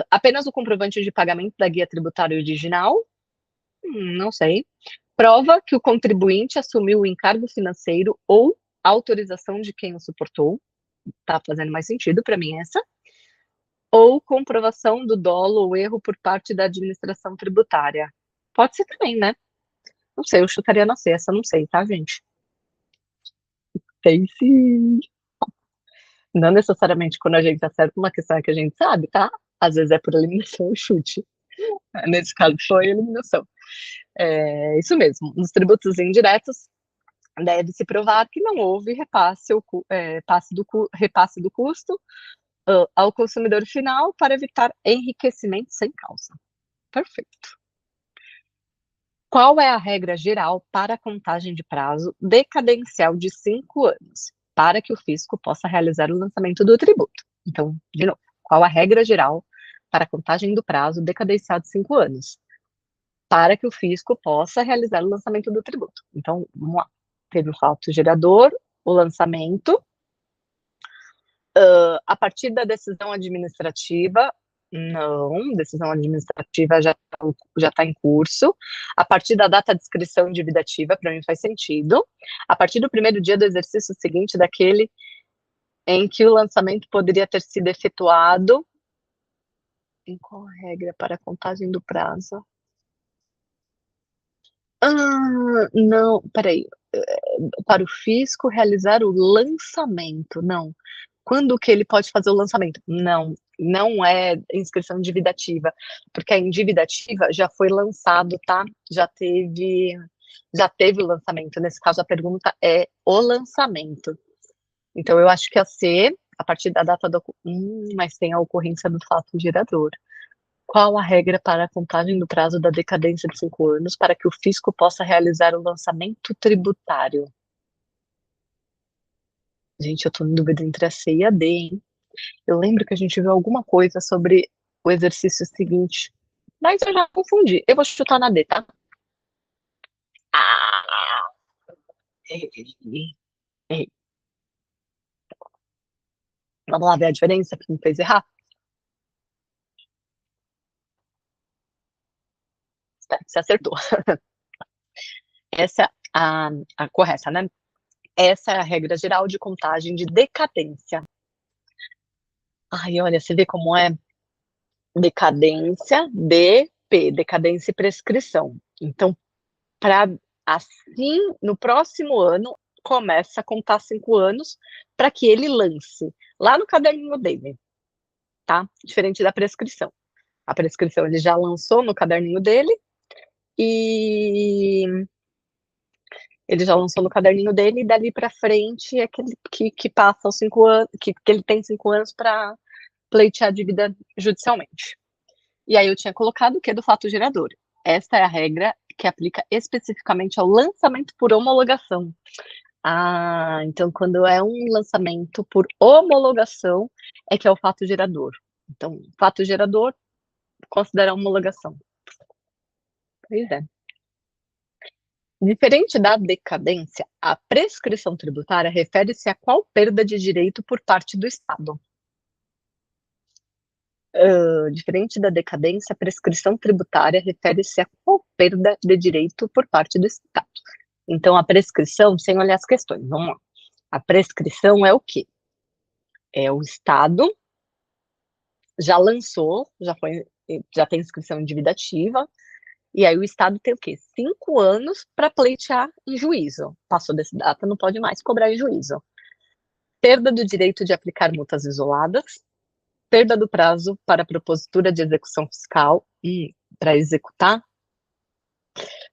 Apenas o comprovante de pagamento da guia tributária original? Não sei. Prova que o contribuinte assumiu o encargo financeiro ou autorização de quem o suportou. Tá fazendo mais sentido para mim essa. Ou comprovação do dolo ou erro por parte da administração tributária. Pode ser também, né? Não sei, eu chutaria na C, essa não sei, tá, gente? Tem sim. Não necessariamente quando a gente acerta uma questão é que a gente sabe, tá? Às vezes é por eliminação ou chute. Nesse caso foi eliminação. É isso mesmo. Nos tributos indiretos, deve-se provar que não houve repasse do custo ao consumidor final para evitar enriquecimento sem causa. Perfeito. Qual é a regra geral para a contagem de prazo decadencial de 5 anos, para que o fisco possa realizar o lançamento do tributo? Então, de novo, qual a regra geral para a contagem do prazo decadencial de 5 anos, para que o fisco possa realizar o lançamento do tributo? Então, vamos lá. Teve o fato gerador, o lançamento, a partir da decisão administrativa, não, decisão administrativa já está em curso. A partir da data de inscrição de dívida ativa, para mim faz sentido. A partir do primeiro dia do exercício seguinte, daquele em que o lançamento poderia ter sido efetuado. Em qual regra para a contagem do prazo? Não, peraí. Para o fisco realizar o lançamento, não. Quando que ele pode fazer o lançamento? Não, não é inscrição em dívida ativa, porque a em dívida ativa já foi lançado, tá? Já teve o lançamento. Nesse caso, a pergunta é o lançamento. Então, eu acho que a C, a partir da data do... mas tem a ocorrência do fato gerador. Qual a regra para a contagem do prazo da decadência de 5 anos para que o fisco possa realizar o lançamento tributário? Gente, eu tô em dúvida entre a C e a D, hein? Eu lembro que a gente viu alguma coisa sobre o exercício seguinte, mas eu já confundi. Eu vou chutar na D, tá? Ah! Errei. Errei. Vamos lá ver a diferença que me fez errar? Espero que você acertou. Essa é a correta, né? Essa é a regra geral de contagem de decadência. Ai, olha, você vê como é decadência, DP, decadência e prescrição. Então, para assim, no próximo ano, começa a contar 5 anos para que ele lance lá no caderninho dele, tá? Diferente da prescrição. A prescrição ele já lançou no caderninho dele, e dali para frente é aquele que passa os 5 anos, que ele tem 5 anos para pleitear a dívida judicialmente. E aí eu tinha colocado o que do fato gerador. Esta é a regra que aplica especificamente ao lançamento por homologação. Ah, então quando é um lançamento por homologação é que é o fato gerador. Então, fato gerador considera homologação. Pois é. Diferente da decadência, a prescrição tributária refere-se a qual perda de direito por parte do Estado. Diferente da decadência, a prescrição tributária refere-se a qual perda de direito por parte do Estado. Então, a prescrição, sem olhar as questões, vamos lá. A prescrição é o quê? É o Estado já lançou, já tem inscrição em dívida ativa, e aí o Estado tem o quê? 5 anos para pleitear em juízo. Passou dessa data, não pode mais cobrar em juízo. Perda do direito de aplicar multas isoladas, perda do prazo para a propositura de execução fiscal e para executar,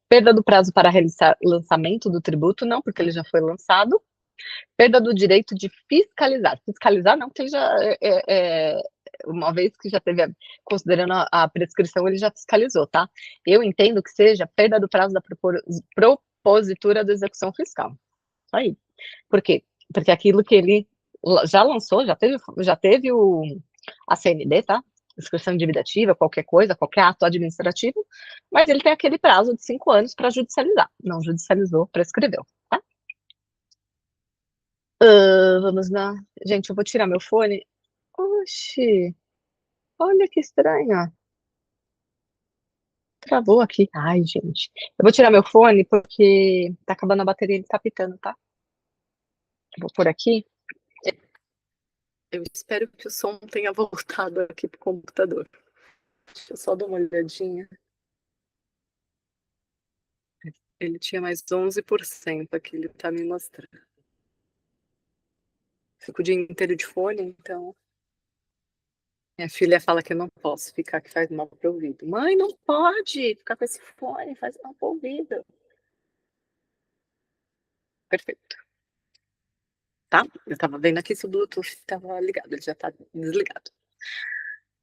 perda do prazo para realizar lançamento do tributo, não, porque ele já foi lançado, perda do direito de fiscalizar. Fiscalizar não, porque ele já uma vez que já teve, considerando a prescrição, ele já fiscalizou, tá? Eu entendo que seja perda do prazo da propositura da execução fiscal. Isso aí. Por quê? Porque aquilo que ele já lançou, já teve a CND, tá? Inscrição em dívida ativa, qualquer coisa, qualquer ato administrativo, mas ele tem aquele prazo de 5 anos para judicializar. Não judicializou, prescreveu, tá? Vamos lá. Gente, eu vou tirar meu fone. Oxi, olha que estranho. Travou aqui. Ai, gente. Eu vou tirar meu fone porque tá acabando a bateria, ele tá pitando, tá? Vou por aqui. Eu espero que o som tenha voltado aqui pro computador. Deixa eu só dar uma olhadinha. Ele tinha mais 11% aqui, ele tá me mostrando. Fico o dia inteiro de fone, então. Minha filha fala que eu não posso ficar, que faz mal pro ouvido. Mãe, não pode ficar com esse fone, faz mal pro ouvido. Perfeito. Tá? Eu tava vendo aqui se o Bluetooth estava ligado, ele já tá desligado.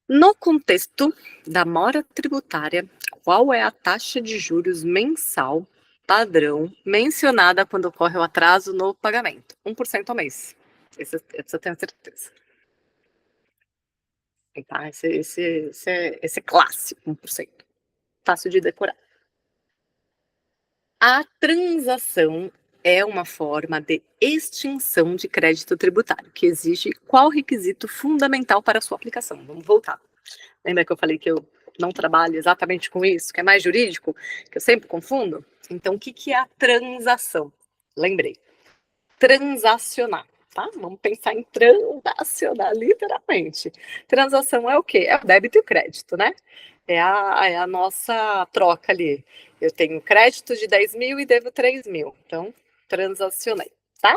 No contexto da mora tributária, qual é a taxa de juros mensal padrão mencionada quando ocorre o atraso no pagamento? 1% ao mês. Esse eu tenho certeza. Tá? Esse é clássico, 1%. Fácil de decorar. A transação é uma forma de extinção de crédito tributário, que exige qual requisito fundamental para a sua aplicação? Vamos voltar. Lembra que eu falei que eu não trabalho exatamente com isso, que é mais jurídico, que eu sempre confundo? Então, o que é a transação? Lembrei. Transacionar, tá? Vamos pensar em transacionar, literalmente. Transação é o quê? É o débito e o crédito, né? É a nossa troca ali. Eu tenho crédito de 10 mil e devo 3 mil. Então, transacionei, tá?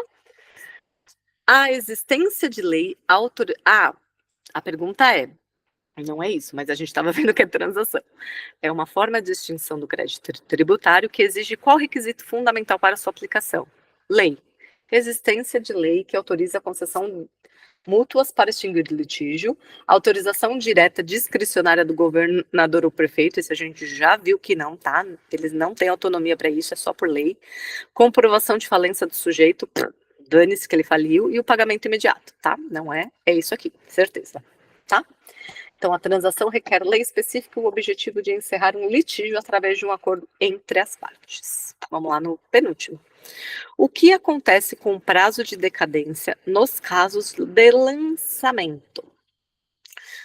A existência de lei a pergunta é, não é isso, mas a gente estava vendo que é transação. É uma forma de extinção do crédito tributário que exige qual requisito fundamental para sua aplicação? Lei. Existência de lei que autoriza a concessão mútuas para extinguir litígio, autorização direta discricionária do governador ou prefeito, esse a gente já viu que não, tá? Eles não têm autonomia para isso, é só por lei. Comprovação de falência do sujeito, dane-se que ele faliu, e o pagamento imediato, tá? Não é isso aqui, certeza, tá? Então, a transação requer lei específica e o objetivo de encerrar um litígio através de um acordo entre as partes. Vamos lá no penúltimo. O que acontece com o prazo de decadência nos casos de lançamento?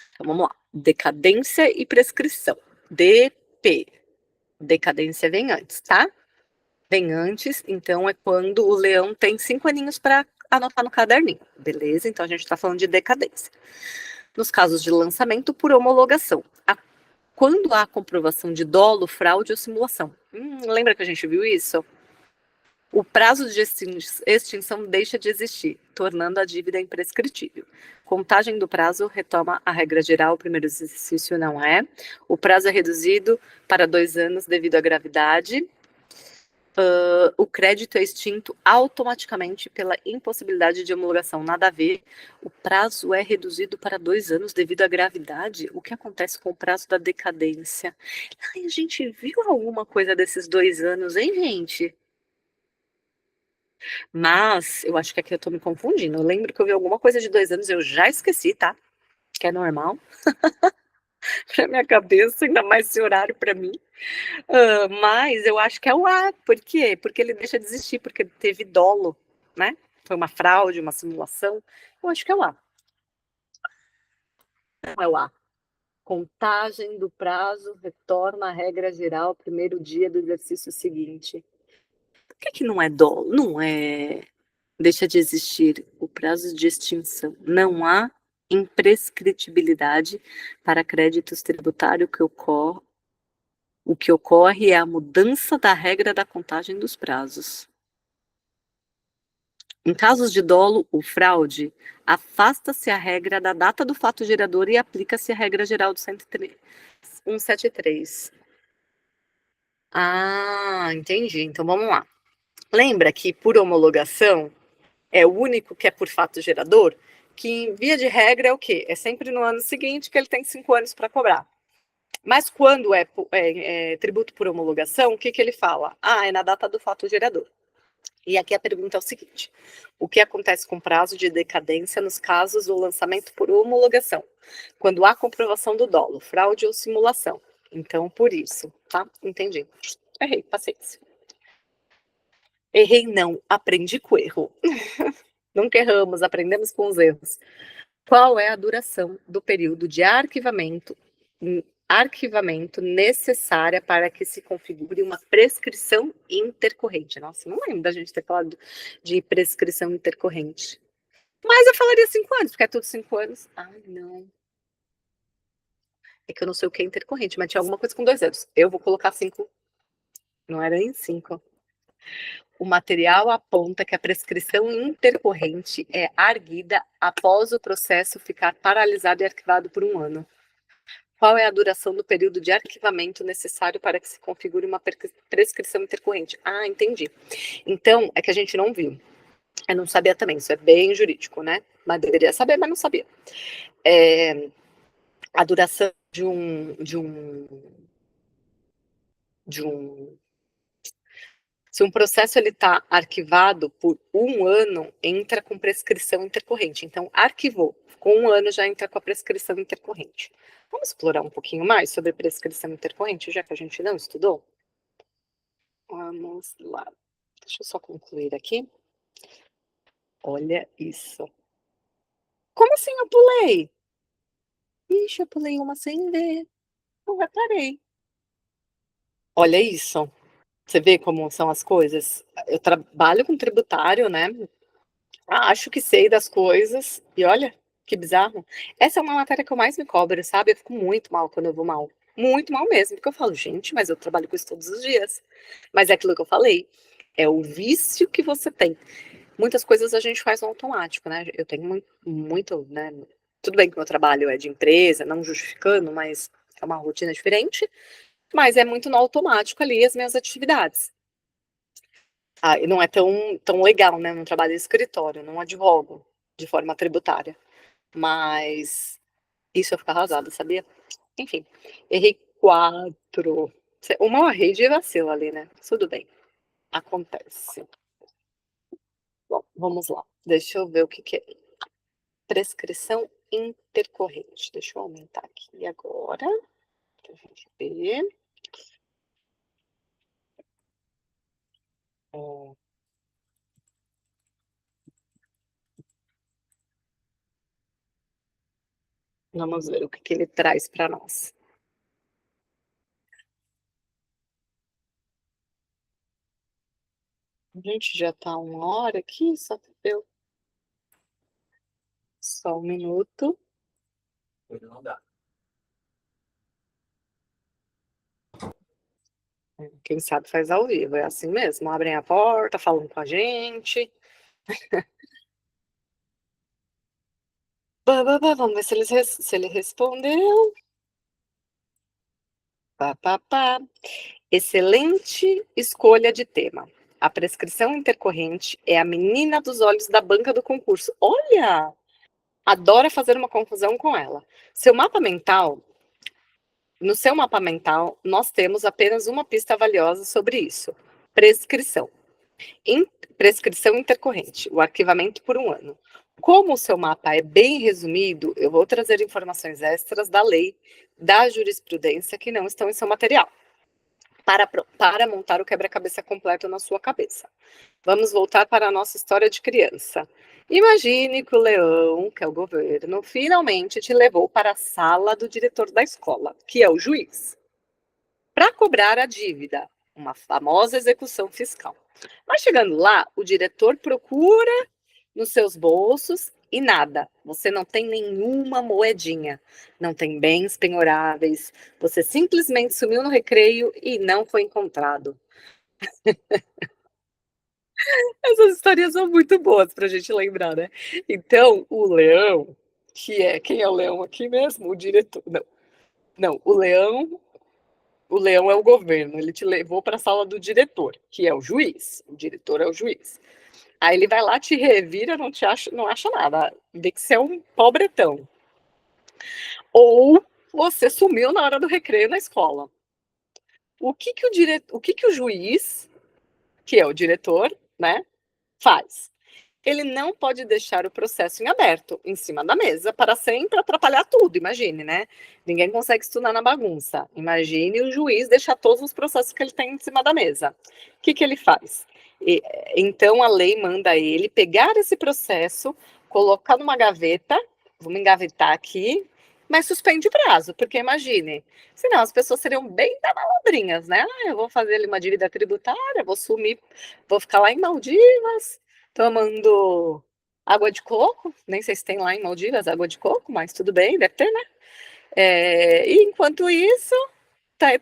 Então, vamos lá. Decadência e prescrição. DP. Decadência vem antes, tá? Vem antes, então é quando o leão tem 5 aninhos para anotar no caderninho. Beleza? Então, a gente está falando de decadência. Nos casos de lançamento por homologação. Quando há comprovação de dolo, fraude ou simulação. Lembra que a gente viu isso? O prazo de extinção deixa de existir, tornando a dívida imprescritível. Contagem do prazo retoma a regra geral, o primeiro exercício não é. O prazo é reduzido para 2 anos devido à gravidade. O crédito é extinto automaticamente pela impossibilidade de homologação. Nada a ver. O prazo é reduzido para 2 anos devido à gravidade. O que acontece com o prazo da decadência? Ai, a gente viu alguma coisa desses 2 anos, hein, gente? Mas eu acho que aqui eu tô me confundindo. Eu lembro que eu vi alguma coisa de 2 anos, eu já esqueci, tá? Que é normal pra minha cabeça, ainda mais esse horário pra mim. Mas eu acho que é o A. Por quê? Porque ele deixa de existir, porque teve dolo, né? Foi uma fraude, uma simulação. Eu acho que é o A. Não é o A. Contagem do prazo retorna à regra geral primeiro dia do exercício seguinte. Por que não é dolo? Não é. Deixa de existir o prazo de extinção. Não há imprescritibilidade para créditos tributários que ocorre. O que ocorre é a mudança da regra da contagem dos prazos. Em casos de dolo ou fraude, afasta-se a regra da data do fato gerador e aplica-se a regra geral do 173. Ah, entendi. Então vamos lá. Lembra que por homologação é o único que é por fato gerador, que em via de regra é o quê? É sempre no ano seguinte que ele tem 5 anos para cobrar. Mas quando é tributo por homologação, o que ele fala? Ah, é na data do fato gerador. E aqui a pergunta é o seguinte: o que acontece com prazo de decadência nos casos do lançamento por homologação? Quando há comprovação do dolo, fraude ou simulação. Então, por isso, tá? Entendi. Errei, paciência. Errei não, aprendi com o erro. Nunca erramos, aprendemos com os erros. Qual é a duração do período de arquivamento necessária para que se configure uma prescrição intercorrente? Nossa, não lembro da gente ter falado de prescrição intercorrente. Mas eu falaria 5 anos, porque é tudo 5 anos. Ai, não. É que eu não sei o que é intercorrente, mas tinha alguma coisa com 2 anos. Eu vou colocar 5. Não era nem 5. O material aponta que a prescrição intercorrente é arguida após o processo ficar paralisado e arquivado por 1 ano. Qual é a duração do período de arquivamento necessário para que se configure uma prescrição intercorrente? Ah, entendi. Então, é que a gente não viu. Eu não sabia também, isso é bem jurídico, né? Mas deveria saber, mas não sabia. A duração se um processo ele está arquivado por 1 ano, entra com prescrição intercorrente. Então, arquivou, ficou 1 ano, já entra com a prescrição intercorrente. Vamos explorar um pouquinho mais sobre prescrição intercorrente, já que a gente não estudou? Vamos lá. Deixa eu só concluir aqui. Olha isso. Como assim eu pulei? Ixi, eu pulei uma sem ver. Não reparei. Olha isso. Você vê como são as coisas? Eu trabalho com tributário, né? Acho que sei das coisas. E olha, que bizarro. Essa é uma matéria que eu mais me cobro, sabe? Eu fico muito mal quando eu vou mal. Muito mal mesmo. Porque eu falo, gente, mas eu trabalho com isso todos os dias. Mas é aquilo que eu falei. É o vício que você tem. Muitas coisas a gente faz no automático, né? Eu tenho muito, né? Tudo bem que o meu trabalho é de empresa, não justificando, mas é uma rotina diferente. Mas é muito no automático ali as minhas atividades. Ah, e não é tão legal, né? Não trabalho em escritório, não advogo de forma tributária. Mas isso eu fico arrasada, sabia? Enfim, errei 4. Uma eu errei de vacilo ali, né? Tudo bem, acontece. Bom, vamos lá. Deixa eu ver o que é prescrição intercorrente. Deixa eu aumentar aqui agora, para a gente ver. Vamos ver o que ele traz para nós. A gente já está 1 hora aqui, só 1 minuto. Não dá. Quem sabe faz ao vivo, é assim mesmo, abrem a porta, falam com a gente. Vamos ver se ele respondeu. Pá, pá, pá. Excelente escolha de tema. A prescrição intercorrente é a menina dos olhos da banca do concurso. Olha! Adora fazer uma confusão com ela. Seu mapa mental, no seu mapa mental, nós temos apenas uma pista valiosa sobre isso: prescrição. In, prescrição intercorrente, o arquivamento por um ano. Como o seu mapa é bem resumido, eu vou trazer informações extras da lei, da jurisprudência que não estão em seu material, para montar o quebra-cabeça completo na sua cabeça. Vamos voltar para a nossa história de criança. Imagine que o leão, que é o governo, finalmente te levou para a sala do diretor da escola, que é o juiz, para cobrar a dívida, uma famosa execução fiscal. Mas chegando lá, o diretor procura nos seus bolsos e nada. Você não tem nenhuma moedinha, não tem bens penhoráveis. Você simplesmente sumiu no recreio e não foi encontrado. Essas histórias são muito boas para a gente lembrar, né? Então, o leão, que é quem é o leão aqui mesmo? O diretor. Não, não, o leão é o governo. Ele te levou para a sala do diretor, que é o juiz. O diretor é o juiz. Aí ele vai lá, te revira, não acha nada. Vê que você é um pobretão. Ou você sumiu na hora do recreio na escola. O que o juiz, que é o diretor, né, faz? Ele não pode deixar o processo em aberto, em cima da mesa, para sempre atrapalhar tudo, imagine, né? Ninguém consegue estudar na bagunça. Imagine o juiz deixar todos os processos que ele tem em cima da mesa. O que ele faz? Então, a lei manda ele pegar esse processo, colocar numa gaveta, vamos engavetar aqui, mas suspende o prazo, porque imagine, senão as pessoas seriam bem da malandrinhas, né? Ah, eu vou fazer ali uma dívida tributária, vou sumir, vou ficar lá em Maldivas, tomando água de coco, nem sei se tem lá em Maldivas água de coco, mas tudo bem, deve ter, né? E enquanto isso,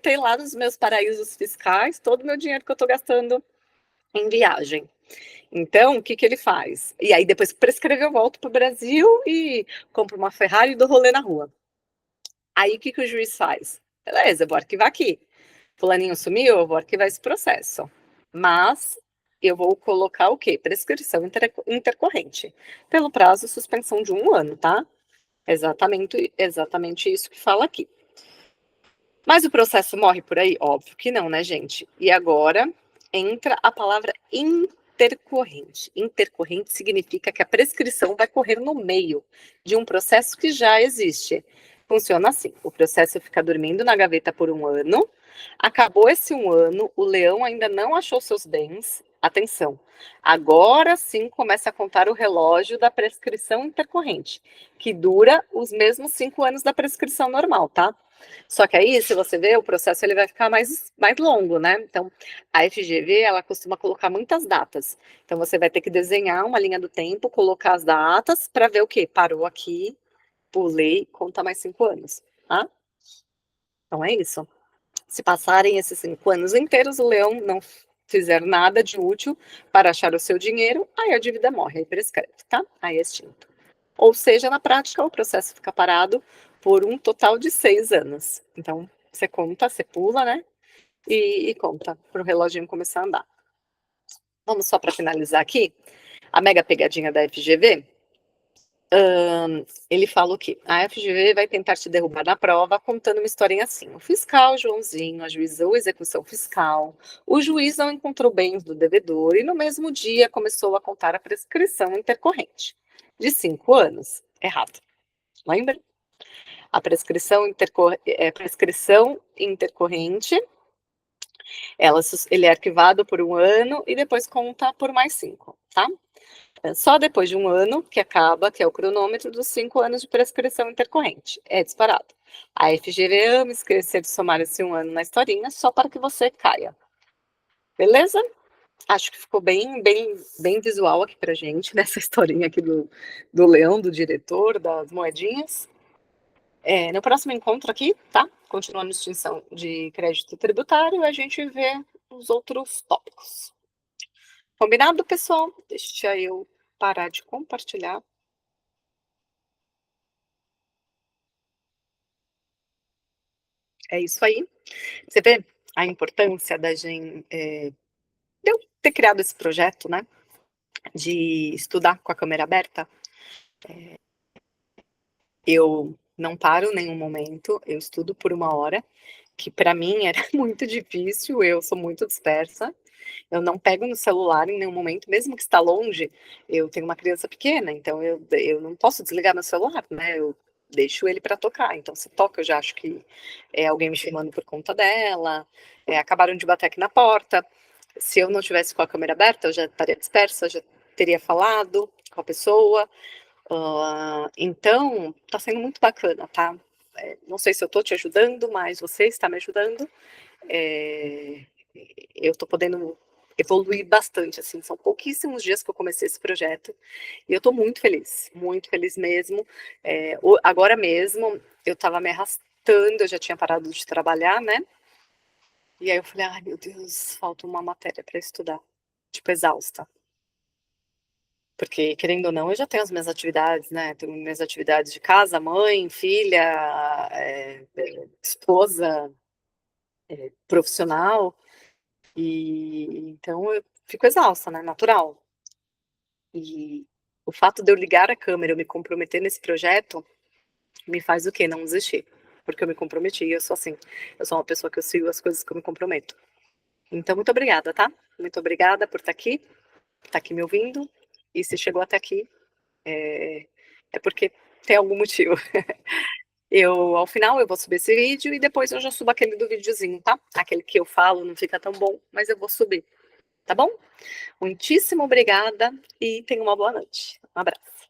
tem lá nos meus paraísos fiscais todo o meu dinheiro que eu estou gastando em viagem. Então, o que ele faz? E aí, depois que prescreveu, eu volto para o Brasil e compro uma Ferrari e dou rolê na rua. Aí, o que o juiz faz? Beleza, eu vou arquivar aqui. Fulaninho sumiu, eu vou arquivar esse processo. Mas eu vou colocar o quê? Prescrição intercorrente. Pelo prazo, suspensão de 1 ano, tá? Exatamente isso que fala aqui. Mas o processo morre por aí? Óbvio que não, né, gente? E agora entra a palavra intercorrente. Intercorrente significa que a prescrição vai correr no meio de um processo que já existe. Funciona assim: o processo fica dormindo na gaveta por 1 ano. Acabou esse 1 ano, o leão ainda não achou seus bens. Atenção, agora sim começa a contar o relógio da prescrição intercorrente, que dura os mesmos 5 anos da prescrição normal, tá? Só que aí, se você ver, o processo ele vai ficar mais longo, né? Então, a FGV, ela costuma colocar muitas datas. Então, você vai ter que desenhar uma linha do tempo, colocar as datas, para ver o quê? Parou aqui, pulei, conta mais 5 anos, tá? Então, é isso. Se passarem esses 5 anos inteiros, o leão não fizer nada de útil para achar o seu dinheiro, aí a dívida morre, aí prescreve, tá? Aí é extinto. Ou seja, na prática, o processo fica parado por um total de 6 anos. Então, você conta, você pula, né? E conta para o reloginho começar a andar. Vamos só para finalizar aqui. A mega pegadinha da FGV. Ele fala o quê? A FGV vai tentar te derrubar na prova contando uma historinha assim. O fiscal Joãozinho ajuizou a execução fiscal, o juiz não encontrou bens do devedor e no mesmo dia começou a contar a prescrição intercorrente de 5 anos. Errado. Lembra? A prescrição intercorrente, ele é arquivado por 1 ano e depois conta por mais 5, tá? Só depois de 1 ano que acaba, que é o cronômetro dos 5 anos de prescrição intercorrente. É disparado. A FGV ama esquecer de somar esse 1 ano na historinha só para que você caia. Beleza? Acho que ficou bem visual aqui pra gente, nessa historinha aqui do leão, do diretor, das moedinhas. No próximo encontro aqui, tá? Continuando a extinção de crédito tributário, a gente vê os outros tópicos. Combinado, pessoal? Deixa eu parar de compartilhar. É isso aí. Você vê a importância da gente, de eu ter criado esse projeto, né, de estudar com a câmera aberta. Eu não paro em nenhum momento, eu estudo por 1 hora, que para mim era muito difícil, eu sou muito dispersa. Eu não pego no celular em nenhum momento, mesmo que está longe. Eu tenho uma criança pequena, então eu não posso desligar meu celular, né, eu deixo ele para tocar. Então se toca, eu já acho que é alguém me chamando por conta dela, acabaram de bater aqui na porta. Se eu não tivesse com a câmera aberta, eu já estaria dispersa, já teria falado com a pessoa. Então, tá sendo muito bacana, tá? Não sei se eu tô te ajudando, mas você está me ajudando. Eh, eu tô podendo evoluir bastante, assim, são pouquíssimos dias que eu comecei esse projeto e eu tô muito feliz mesmo. Agora mesmo eu estava me arrastando, eu já tinha parado de trabalhar, né? E aí eu falei, ai meu Deus, falta uma matéria para estudar, tipo, exausta. Porque, querendo ou não, eu já tenho as minhas atividades, né? Tenho minhas atividades de casa, mãe, filha, esposa, profissional, e então eu fico exausta, né? Natural. E o fato de eu ligar a câmera, eu me comprometer nesse projeto, me faz o quê? Não desistir. Porque eu me comprometi, eu sou assim. Eu sou uma pessoa que eu sigo as coisas que eu me comprometo. Então, muito obrigada, tá? Muito obrigada por estar aqui me ouvindo. E se chegou até aqui, é, é porque tem algum motivo. Ao final, eu vou subir esse vídeo e depois eu já subo aquele do videozinho, tá? Aquele que eu falo não fica tão bom, mas eu vou subir, tá bom? Muitíssimo obrigada e tenha uma boa noite. Um abraço.